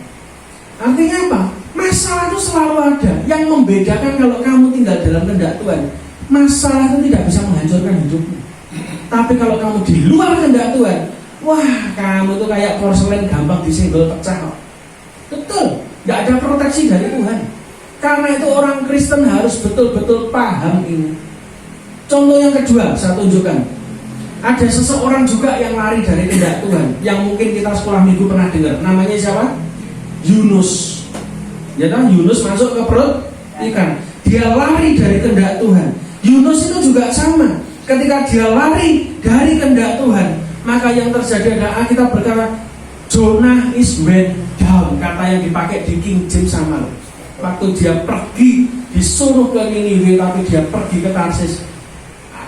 Artinya apa? Masalah itu selalu ada. Yang membedakan kalau kamu tinggal dalam kehendak Tuhan, masalah itu tidak bisa menghancurkan hidupmu. Tapi kalau kamu di luar kehendak Tuhan, wah kamu tuh kayak porselen gampang disenggol pecah. Betul, tidak ada proteksi dari Tuhan. Karena itu orang Kristen harus betul-betul paham ini. Contoh yang kedua, saya tunjukkan. Ada seseorang juga yang lari dari kehendak Tuhan, yang mungkin kita sekolah minggu pernah dengar. Namanya siapa? Yunus. Ya kan, Yunus masuk ke perut ikan. Dia lari dari kehendak Tuhan. Yunus itu juga sama. Ketika dia lari dari kehendak Tuhan, maka yang terjadi adalah kita berkata Jonah is went down. Kata yang dipakai di King James sama. Waktu dia pergi disuruh ke Niniwe, tapi dia pergi ke Tarsis.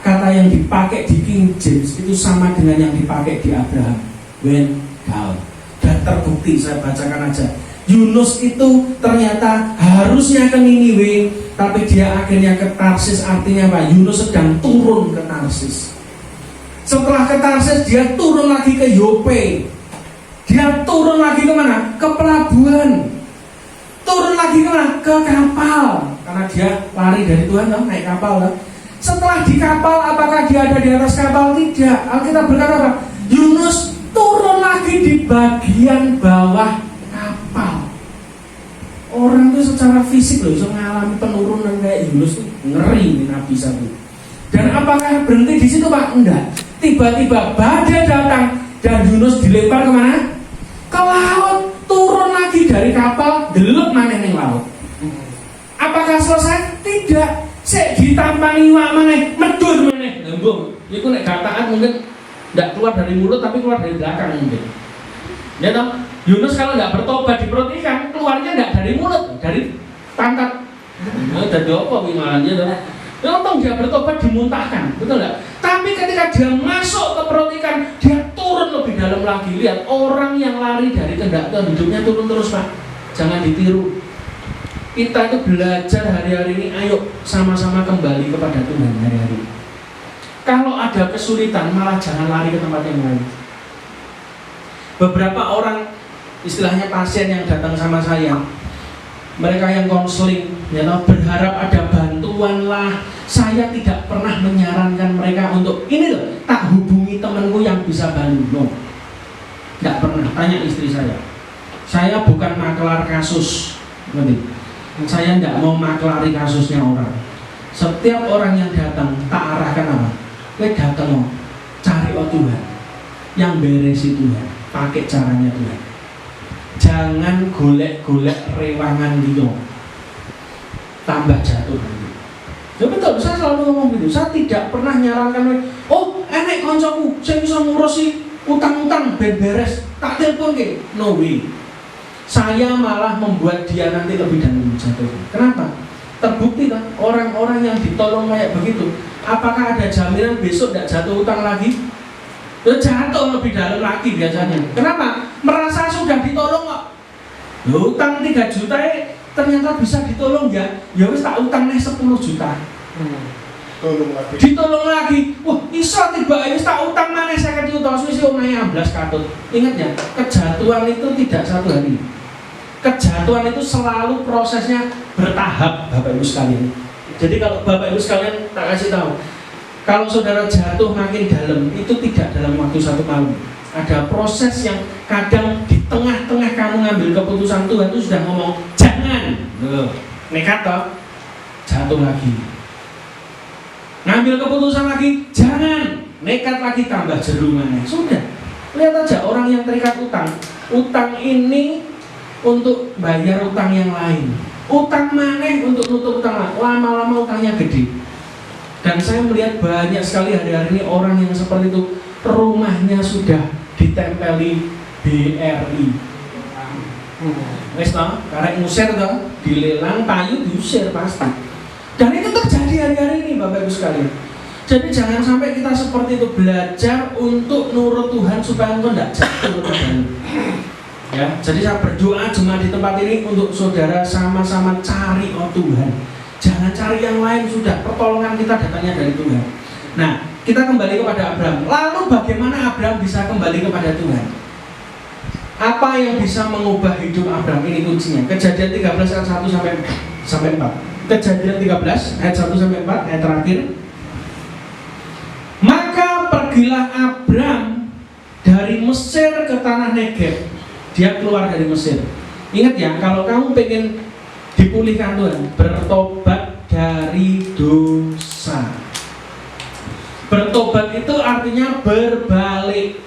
Kata yang dipakai di King James itu sama dengan yang dipakai di Abraham, went down. Dan terbukti, saya bacakan aja. Yunus itu ternyata harusnya ke Niniwe, tapi dia akhirnya ke Tarsis. Artinya apa? Yunus sedang turun ke Tarsis. Setelah ke Tarsis, dia turun lagi ke Yope. Dia turun lagi ke mana? Ke pelabuhan. Turun lagi ke mana? Ke kapal. Karena dia lari dari Tuhan, naik kapal. Setelah di kapal, apakah dia ada di atas kapal? Tidak. Alkitab berkata apa? Yunus turun lagi di bagian bawah kapal. Orang itu secara fisik loh bisa mengalami penurunan kayak Yunus tuh, ngeri Nabi satu. Dan apakah berhenti di situ Pak? Enggak. Tiba-tiba badai datang dan Yunus dilempar kemana? Ke laut. Turun lagi dari kapal, delep maneh ning laut. Apakah selesai? Tidak. Sik ditampani iwak maneh, medhur maneh. Lembung. Iku nek gak taat mungkin tidak keluar dari mulut tapi keluar dari belakang mungkin. Ya toh? Yunus kalau nggak bertobat di perut ikan, keluarnya nggak dari mulut, dari pantat. Dari apa gimana toh? Ya untung dia bertobat dimuntahkan, betul nggak? Tapi ketika dia masuk ke perut ikan, dia turun lebih dalam lagi. Lihat orang yang lari dari kehendak Tuhan hidupnya turun terus, Pak. Jangan ditiru. Kita itu belajar hari-hari ini, ayo sama-sama kembali kepada Tuhan hari-hari. Kalau ada kesulitan, malah jangan lari ke tempat yang lain. Beberapa orang, istilahnya pasien yang datang sama saya, mereka yang konseling, ya toh, berharap ada bantuan lah. Saya tidak pernah menyarankan mereka untuk ini loh, tak hubungi temanku yang bisa bantu. No. Tidak pernah. Tanya istri saya. Saya bukan makelar kasus, ngerti? Saya tidak mau maklari kasusnya orang. Setiap orang yang datang, tak arahkan apa? Kowe datang mau cari Tuhan, yang beresi Tuhan, pakai caranya Tuhan. Jangan golek-golek rewangan dia, tambah jatuh nanti. Ya betul, saya selalu ngomong gitu. Saya tidak pernah nyarankan, oh enek koncoku, saya bisa ngurusi utang-utang ben beres, tak telepon ke, no way. Saya malah membuat dia nanti lebih dalam jatuh. Kenapa? Terbukti kan orang-orang yang ditolong kayak begitu. Apakah ada jaminan besok tidak jatuh utang lagi? Ya jatuh lebih dalam lagi biasanya. Kenapa? Merasa sudah ditolong kok. Utang 3 juta ternyata bisa ditolong ya. Ya wis tak utang nih 10 juta. Tolong lagi. Ditolong lagi. Wah, iso tiba wis tak utang maneh 50 juta wis omahe 16 katut. Ingat ya, kejatuhan itu tidak satu hari. Kejatuhan itu selalu prosesnya bertahap, Bapak Ibu sekalian. Jadi kalau Bapak Ibu sekalian tak kasih tahu, kalau saudara jatuh makin dalam, itu tidak dalam waktu 1 malam. Ada proses yang kadang di tengah-tengah kamu ngambil keputusan, Tuhan itu sudah ngomong jangan, nekat toh, jatuh lagi. Ngambil keputusan lagi, jangan, nekat lagi, tambah jerungannya. Sudah, lihat aja orang yang terikat utang. Utang ini untuk bayar utang yang lain, utang maneh untuk nutup utang lain. Lama-lama utangnya gede. Dan saya melihat banyak sekali hari-hari ini orang yang seperti itu, rumahnya sudah ditempeli BRI. Wes toh, karek ngusir toh, dilelang payu diusir pasti. Dan itu terjadi hari-hari ini Bapak Ibu sekalian. Jadi jangan sampai kita seperti itu, belajar untuk nurut Tuhan supaya engkau tidak jatuh Tuhan. Ya, jadi saya berdoa cuma di tempat ini untuk saudara sama-sama cari Tuhan. Jangan cari yang lain, sudah pertolongan kita datangnya dari Tuhan. Nah, kita kembali kepada Abraham. Lalu bagaimana Abraham bisa kembali kepada Tuhan? Apa yang bisa mengubah hidup Abraham? Ini kuncinya. Kejadian 13 ayat 1 sampai 4. Kejadian 13 ayat 1 sampai 4 ayat terakhir. Maka pergilah Abraham dari Mesir ke tanah Negeb. Dia keluar dari Mesir. Ingat ya, kalau kamu pengen dipulihkan Tuhan, bertobat dari dosa. Bertobat itu artinya berbalik.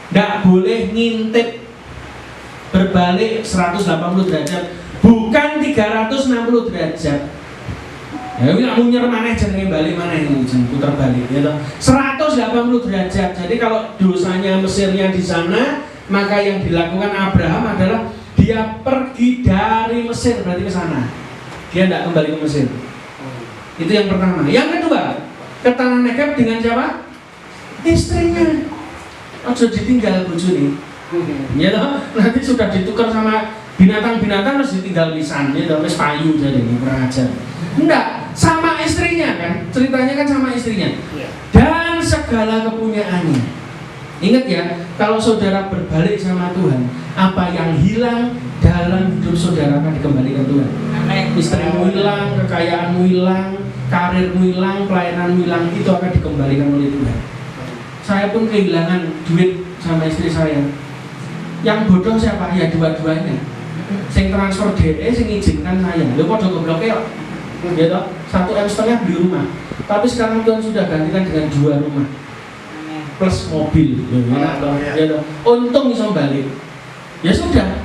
Tidak boleh ngintip. Berbalik 180 derajat, bukan 360 derajat. Ya, ini kamu nyer maneh jenenge balik maneh ini jeneng putar balik ya toh. 180 derajat. Jadi kalau dosanya Mesirnya di sana, maka yang dilakukan Abraham adalah dia pergi dari Mesir, berarti ke sana. Dia tidak kembali ke Mesir. Itu yang pertama. Yang kedua, ke tanah Negeb dengan siapa? Istrinya. Ojo ditinggal bojone. Ya toh, nanti sudah ditukar sama binatang-binatang terus ditinggal pisan, ya toh wis payu jadi kurang ajar. Enggak, sama istrinya kan. Ceritanya kan sama istrinya. Dan segala kepunyaannya. Ingat ya, kalau saudara berbalik sama Tuhan, apa yang hilang dalam hidup saudara akan dikembalikan Tuhan. Istrimu hilang, kekayaanmu hilang, karirmu hilang, pelayananmu hilang, itu akan dikembalikan oleh Tuhan. Saya pun kehilangan duit sama istri saya. Yang bodoh siapa? Ya dua-duanya. Sing transfer DE, sing izinkan saya. Lho padha gobloknya kok. Ya toh, 1,5 M beli rumah. Tapi sekarang Tuhan sudah gantikan dengan 2 rumah. Plus mobil, ya toh. Untung bisa balik. Ya sudah.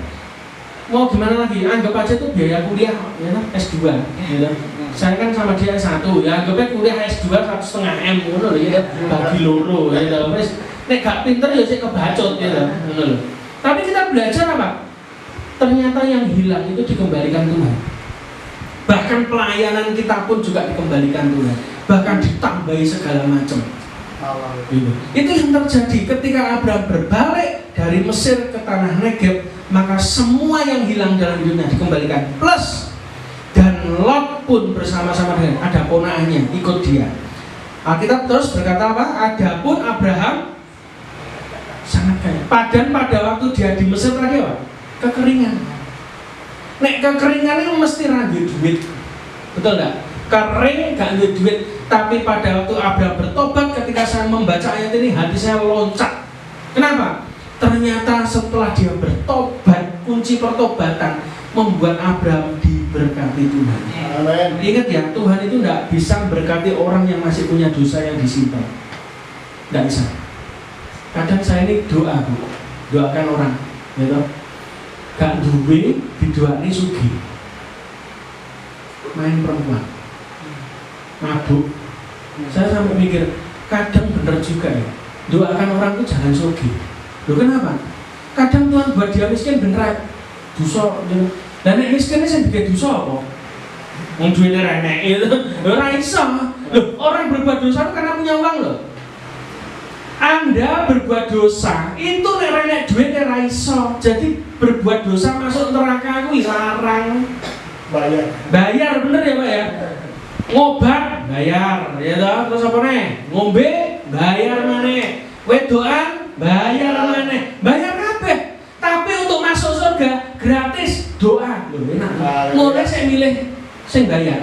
mau gimana lagi? Anggap aja tuh biaya kuliah ya, S2 gitu. Saya kan sama dia S1 ya, anggapnya kuliah S2 1,5 M ngono lho ya, bagi loro ya. Wis nek gak pinter ya sik kebacut ya ngono lho. Tapi kita belajar apa? Ternyata yang hilang itu dikembalikan Tuhan. Bahkan pelayanan kita pun juga dikembalikan Tuhan. Bahkan ditambahi segala macam. Itu yang terjadi ketika Abraham berbalik dari Mesir ke tanah Negeb, maka semua yang hilang dalam hidupnya dikembalikan. Plus dan Lot pun bersama-sama dengan ada ponakannya ikut dia. Alkitab terus berkata apa? Adapun Abraham sangat kaya. Padahal pada waktu dia di Mesir tadi apa? Kekeringan. Nek kekeringan itu mesti randu duit. Betul enggak? Kering gak ada duit. Tapi pada waktu Abraham bertobat, ketika saya membaca ayat ini hati saya loncat. Kenapa? Ternyata setelah dia bertobat, kunci pertobatan membuat Abraham diberkati Tuhan. Amen. Ingat ya, Tuhan itu tidak bisa berkati orang yang masih punya dosa yang disimpan. Tidak bisa. Kadang saya ini doa, Bu. Doakan orang, gitu. Gak duwe didoani sugih. Main perempuan, mabuk. Saya sampai mikir, kadang bener juga ya. Doakan orang itu jangan sugih. Loh kenapa? Kadang Tuhan buat dia miskin beneran. Dosa, dan nek miskinnya sing bikin dosa apa? Wong duwene renek itu. Ora iso. Loh, orang berbuat dosa itu karena punya uang loh. Anda berbuat dosa itu nek renek duit ora iso. Jadi berbuat dosa masuk neraka kuwi larang. Bayar bener ya Pak ya? Ngobat bayar, ya toh. Terus apa nih? Ngombe bayar maneh. Wedoan bayar maneh. Bayar kabeh. Tapi untuk masuk surga gratis doa. Loh enak. Ngono saya milih sing bayar.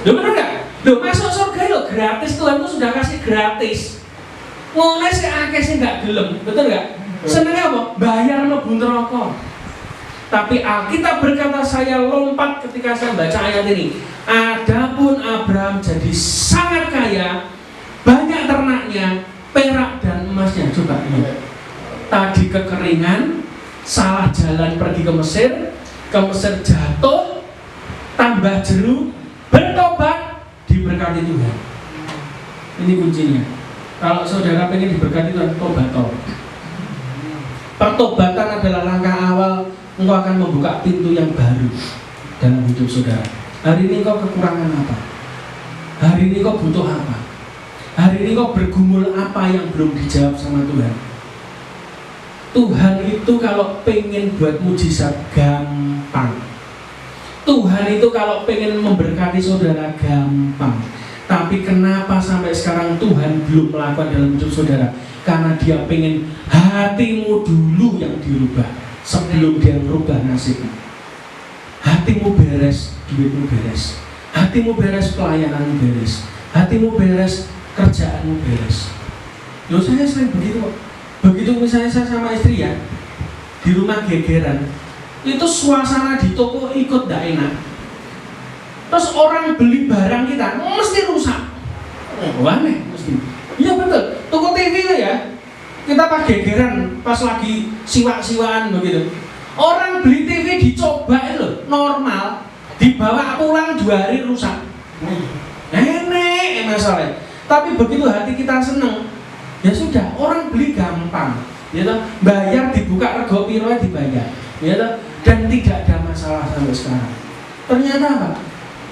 Loh bener enggak? Loh masuk surga lo gratis, Tuhan tuh sudah kasih gratis. Ngono sing akeh sing enggak gelem, betul enggak? Senengnya apa? Bayar mlebu neraka. Tapi Alkitab berkata saya lompat ketika saya baca ayat ini. Adapun Abraham jadi sangat kaya, banyak ternaknya, perak dan emasnya. Coba ini. Tadi kekeringan, salah jalan pergi ke Mesir jatuh, tambah jeru, bertobat, diberkati Tuhan. Ini kuncinya. Kalau saudara pengen diberkati Tuhan, tobat. Pertobatan adalah langkah awal. Engkau akan membuka pintu yang baru dalam hidup saudara. Hari ini kau kekurangan apa? Hari ini kau butuh apa? Hari ini kau bergumul apa yang belum dijawab sama Tuhan? Tuhan itu kalau pengen buat mujizat gampang. Tuhan itu kalau pengen memberkati saudara gampang. Tapi kenapa sampai sekarang Tuhan belum melakukan dalam hidup saudara? Karena dia pengen hatimu dulu yang dirubah sebelum dia merubah nasibmu. Hatimu beres, duitmu beres. Hatimu beres, pelayananmu beres. Hatimu beres, kerjaanmu beres. Loh saya sering begitu kok. Begitu misalnya saya sama istri ya, di rumah gegeran, itu suasana di toko ikut gak enak. Terus orang beli barang kita mesti rusak. Aneh mesti. Iya betul. Toko TV itu ya. Kita pas gegeran, pas lagi siwak-siwaan begitu. Orang beli TV dicoba loh, normal, dibawa pulang 2 hari rusak. Enek masalah. Tapi begitu hati kita seneng, ya sudah, orang beli gampang, ya toh, bayar dibuka rego piro dibayar, ya toh, dan tidak ada masalah sampai sekarang. Ternyata apa?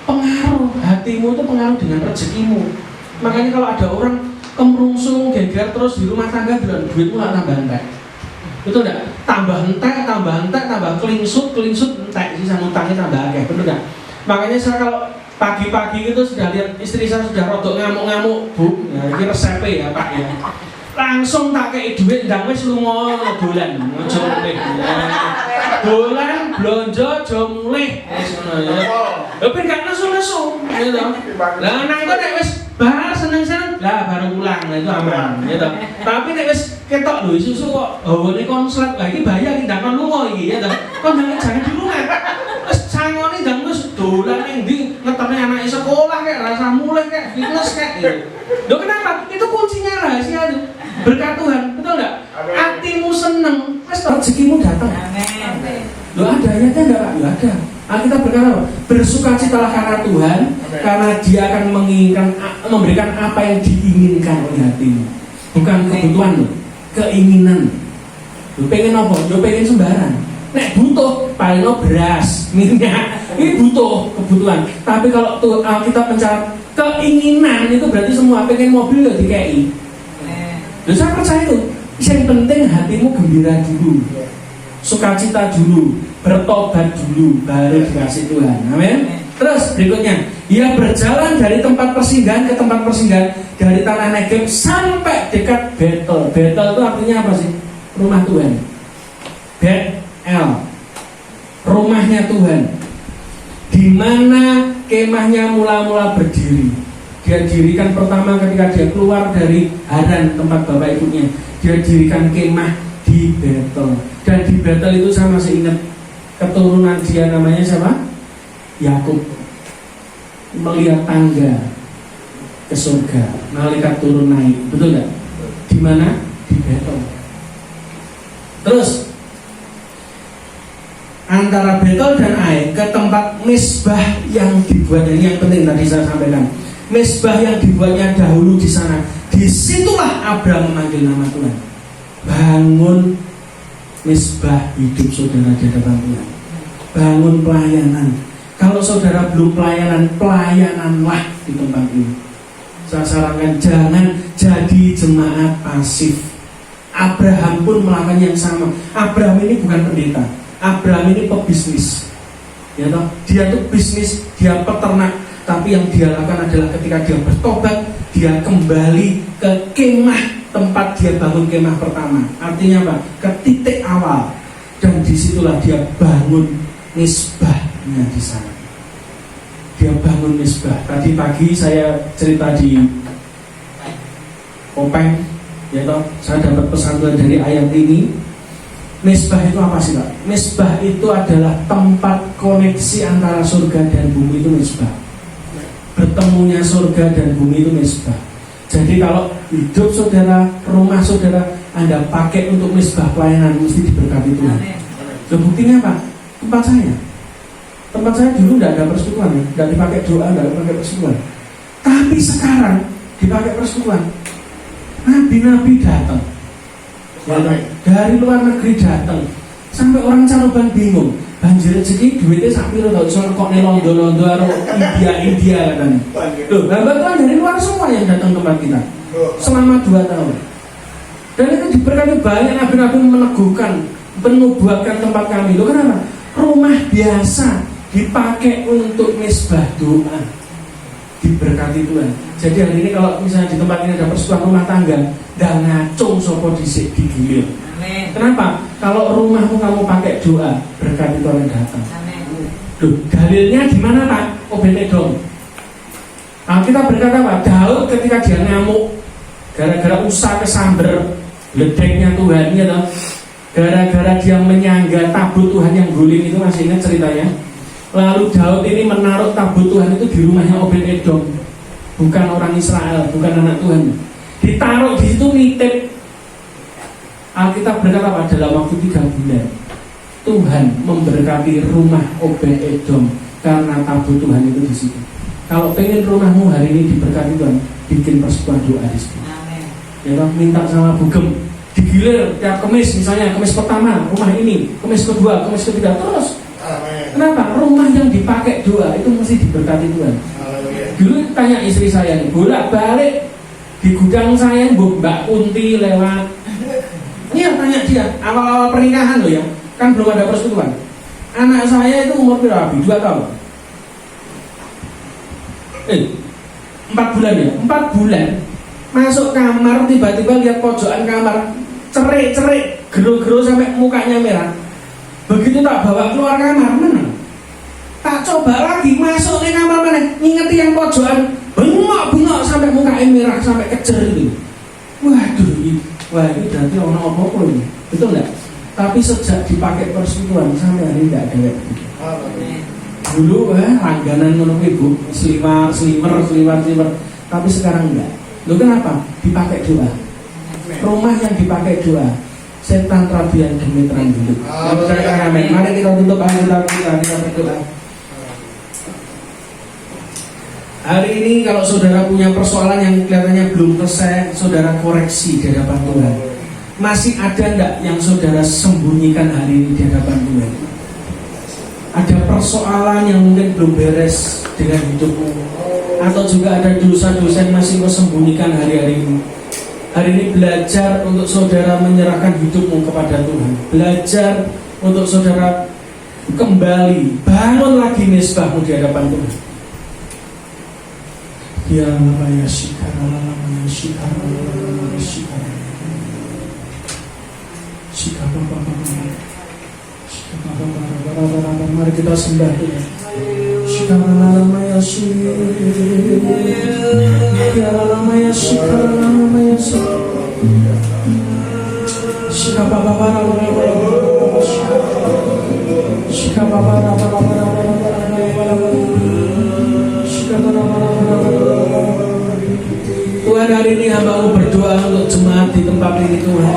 Pengaruh hatimu itu pengaruh dengan rezekimu. Makanya kalau ada orang kemerungsung, geger terus di rumah tangga bilang duitmu lah tambah entek. Betul enggak? Tambah entek, tambah klingsut entek, sisa ngutangnya tambah akeh, betul enggak? Makanya saya kalau pagi-pagi itu sudah lihat istri saya sudah rodok ngamuk-ngamuk, Bu, ya ini resepnya ya Pak ya. Langsung tak kei duit ndang wis lunga dolan, aja mulih. Dolan blonjo aja mulih wis ngono ya. Lha ben gak nesu-nesu, ya toh. Lah nang kok nek wis bar seneng-seneng lah baru pulang, nah itu aman, ya toh. Tapi nek wis ketok lho susu kok hawane konslet, lah iki bahaya iki ndang lunga iki ya toh. Kok jangan di rumah. Wis sangone ndang wis dolan ning ndi ngeterne anake sekolah kayak rasa mulih kayak fitness kayak gitu. Loh kenapa? Itu kuncinya rahasia itu. Berkat Tuhan, betul enggak? Hatimu seneng, wis rezekimu datang. Amin. Loh ada ayatnya enggak Pak? Ya ada. Alkitab berkata apa? Bersukacitalah karena Tuhan, karena Dia akan menginginkan, memberikan apa yang diinginkan oleh hatimu. Bukan kebutuhan loh, keinginan. Lo pengen apa? Lo pengen sembarang. Nek butuh, paling lo beras, minyak. Ini butuh kebutuhan. Tapi kalau tuh Alkitab mencatat keinginan itu berarti semua. Pengen mobil ya dikei. Loh saya percaya itu. Yang penting hatimu gembira dulu, sukacita dulu, bertobat dulu, baru dikasih Tuhan. Amin. Terus berikutnya, ia berjalan dari tempat persinggahan ke tempat persinggahan, dari tanah Negeb sampai dekat Betel. Betel itu artinya apa sih? Rumah Tuhan. Betel, rumahnya Tuhan. Di mana kemahnya mula-mula berdiri. Dia dirikan pertama ketika dia keluar dari Haran, tempat bapak ibunya. Dia dirikan kemah di Betel. Dan di Betel itu saya masih ingat keturunan dia namanya siapa? Yakub. Melihat tangga ke surga, malaikat turun naik, betul nggak? Di mana? Di Betel. Terus antara Betel dan Ai ke tempat misbah yang dibuat. Ini yang penting tadi saya sampaikan. Misbah yang dibuatnya dahulu di sana. Disitulah Abraham memanggil nama Tuhan. Bangun misbah hidup saudara di hadapan Tuhan. Bangun pelayanan. Kalau saudara belum pelayanan, pelayananlah di tempat ini. Saya sarankan jangan jadi jemaat pasif. Abraham pun melakukan yang sama. Abraham ini bukan pendeta. Abraham ini pebisnis. Ya toh? Dia tuh bisnis, dia peternak. Tapi yang dia lakukan adalah ketika dia bertobat, dia kembali ke kemah tempat dia bangun kemah pertama. Artinya apa? Ke titik awal. Dan disitulah dia bangun misbahnya di sana. Dia bangun misbah. Tadi pagi saya cerita di Kopeng, ya toh, saya dapat pesan Tuhan dari ayat ini. Misbah itu apa sih Pak? Misbah itu adalah tempat koneksi antara surga dan bumi, itu misbah. Bertemunya surga dan bumi itu misbah. Jadi kalau hidup saudara, rumah saudara Anda pakai untuk misbah pelayanan, mesti diberkati Tuhan. Buktinya apa? Tempat saya dulu tidak ada persekutuan, tidak dipakai doa, tidak dipakai persekutuan. Tapi sekarang dipakai persekutuan. Nabi-nabi datang, ya, dari luar negeri datang, sampai orang Caruban bingung. Banjir rezeki duitnya sapi lo tau soal kok londo-londo atau India katanya. Loh, Tuhan dari luar semua yang datang ke tempat kita selama 2 tahun. Dan itu diberkati banyak nabi-nabi meneguhkan, menubuatkan tempat kami. Loh kenapa? Rumah biasa dipakai untuk misbah doa, diberkati Tuhan. Jadi hari ini kalau misalnya di tempat ini ada persekutuan rumah tangga, dan ngacung sopo disik digilir. Kenapa? Kalau rumahmu kamu pakai doa, berkat itu akan datang. Duh, dalilnya di mana Pak? Obed-Edom. Kita berkata apa? Daud ketika dia ngamuk, gara-gara usah kesamber ledeknya Tuhan, ya toh. Gara-gara dia menyangga tabut Tuhan yang guling itu, masih ingat ceritanya? Lalu Daud ini menaruh tabut Tuhan itu di rumahnya Obed-Edom, bukan orang Israel, bukan anak Tuhan. Ditaruh di situ nitip. Alkitab berkata apa? Dalam waktu 3 bulan Tuhan memberkati rumah Obed-Edom karena tabut Tuhan itu di situ. Kalau pengen rumahmu hari ini diberkati Tuhan, bikin persekutuan doa di situ. Ya kan? Minta sama Bugem, digilir tiap Kamis, misalnya Kamis pertama rumah ini, Kamis kedua, Kamis ketiga, terus. Kenapa? Rumah yang dipakai doa itu mesti diberkati Tuhan. Dulu tanya istri saya nih, bolak-balik di gudang saya Mbak Kunti lewat. Iya, tanya dia, awal-awal pernikahan loh ya, kan belum ada persekutuan. Anak saya itu umur berapa? 2 tahun. 4 bulan ya? 4 bulan. Masuk kamar, tiba-tiba lihat pojokan kamar, cerik-cerik, gero-gero sampai mukanya merah. Begitu tak bawa keluar kamar, mana? Tak coba lagi, masuk di kamar mana? Ngingeti yang pojokan, bengok-bengok sampai mukanya merah, sampai kejer itu. Waduh, wah ini berarti orang apa-apa ini, betul nggak? Tapi sejak dipakai persekutuan sampai hari ini tidak ada kayak begitu. Dulu langganan menurut ibu slimer, tapi sekarang enggak. Loh kenapa? Dipakai doa. Rumah yang dipakai doa. setan rabian gemeteran dulu. Amin. Mari kita tutup Alkitab kita berdoa. Hari ini kalau saudara punya persoalan yang kelihatannya belum selesai, saudara koreksi di hadapan Tuhan. Masih ada enggak yang saudara sembunyikan hari ini di hadapan Tuhan? Ada persoalan yang mungkin belum beres dengan hidupmu, atau juga ada dosa-dosa yang masih kau sembunyikan hari-hari ini. Hari ini belajar untuk saudara menyerahkan hidupmu kepada Tuhan. Belajar untuk saudara kembali bangun lagi mesbahmu di hadapan Tuhan. Ya Allah ya syikara ya syikara ya syikara syikara syikara. Mari kita sembah Tuhan. Syikara ya syikara ya syikara ya Tuhan, hari ini hamba-Mu berdoa untuk jemaat di tempat ini Tuhan.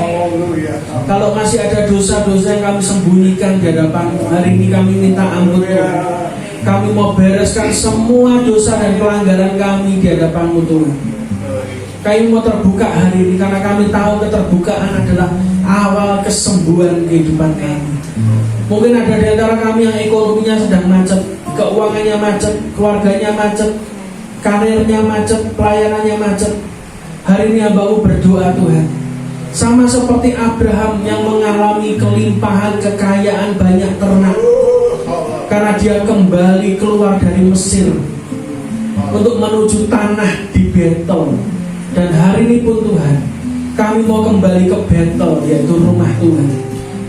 Kalau masih ada dosa-dosa yang kami sembunyikan di hadapan, hari ini kami minta ampun Tuhan. Kami mau bereskan semua dosa dan pelanggaran kami di hadapan-Mu Tuhan. Kami mau terbuka hari ini karena kami tahu keterbukaan adalah awal kesembuhan kehidupan kami. Mungkin ada di antara kami yang ekonominya sedang macet, keuangannya macet, keluarganya macet, karirnya macet, pelayanannya macet. Hari ini hamba-Mu berdoa Tuhan, sama seperti Abraham yang mengalami kelimpahan kekayaan banyak ternak, karena dia kembali keluar dari Mesir untuk menuju tanah di Betel. Dan hari ini pun Tuhan, kami mau kembali ke Betel, yaitu rumah Tuhan,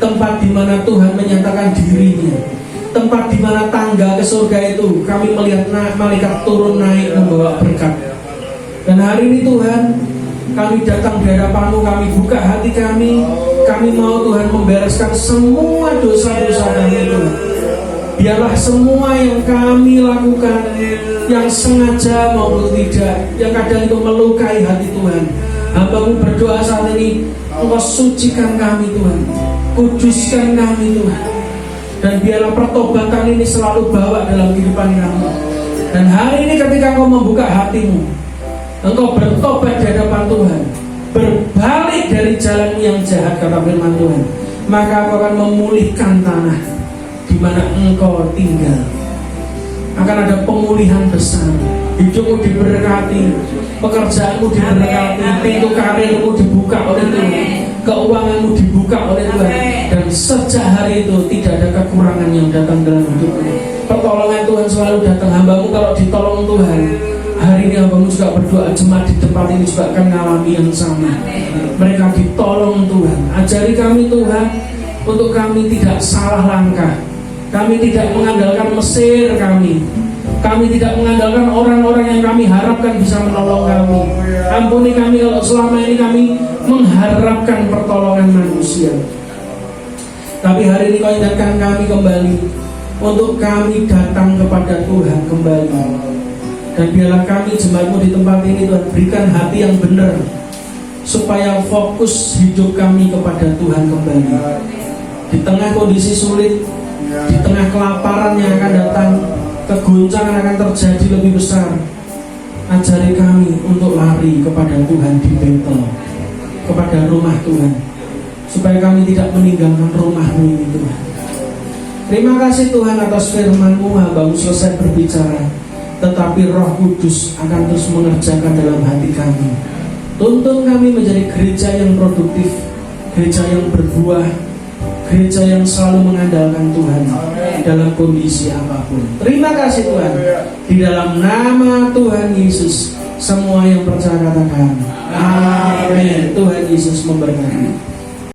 tempat di mana Tuhan menyatakan dirinya, tempat di mana tangga ke surga itu kami melihat malaikat turun naik membawa berkat. Dan hari ini Tuhan, kami datang di hadapan-Mu, kami buka hati kami mau Tuhan membereskan semua dosa-dosa kami Tuhan. Biarlah semua yang kami lakukan, yang sengaja maupun tidak, yang kadang itu melukai hati Tuhan, hamba-Mu berdoa saat ini, Engkau sucikan kami Tuhan, kuduskan kami Tuhan. Dan biarlah pertobatan ini selalu bawa dalam kehidupan kami. Dan hari ini ketika Engkau membuka hatimu, Engkau bertobat di hadapan Tuhan, berbalik dari jalan yang jahat, kata firman Tuhan, maka Engkau akan memulihkan tanah di mana engkau tinggal. Akan ada pemulihan besar. Hidupmu diberkati, pekerjaanmu diberkati, pintu karirmu dibuka oleh Tuhan, keuanganmu dibuka oleh Tuhan. Dan sejak hari itu tidak ada kekurangan yang datang dalam hidupmu. Pertolongan Tuhan selalu datang. Hamba-Mu kalau ditolong Tuhan, hari ini hamba-Mu juga berdoa, jemaat di tempat ini juga akan mengalami yang sama. Mereka ditolong Tuhan. Ajari kami Tuhan, untuk kami tidak salah langkah. Kami tidak mengandalkan Mesir kami tidak mengandalkan orang-orang yang kami harapkan bisa menolong kami. Ampuni kami kalau selama ini kami mengharapkan pertolongan manusia. Tapi hari ini Kau ingatkan kami kembali untuk kami datang kepada Tuhan kembali. Dan biarlah kami jemaat-Mu di tempat ini Tuhan, berikan hati yang benar, supaya fokus hidup kami kepada Tuhan kembali. Di tengah kondisi sulit, di tengah kelaparan yang akan datang, kegoncangan akan terjadi lebih besar, ajari kami untuk lari kepada Tuhan di Betel, kepada rumah Tuhan, supaya kami tidak meninggalkan rumah-Mu ini Tuhan. Terima kasih Tuhan atas firman-Mu, hamba-Mu selesai berbicara, tetapi Roh Kudus akan terus mengerjakan dalam hati kami. Tuntun kami menjadi gereja yang produktif, gereja yang berbuah, gereja yang selalu mengandalkan Tuhan dalam kondisi apapun. Terima kasih Tuhan. Di dalam nama Tuhan Yesus, semua yang percaya katakan amin. Tuhan Yesus memberkati.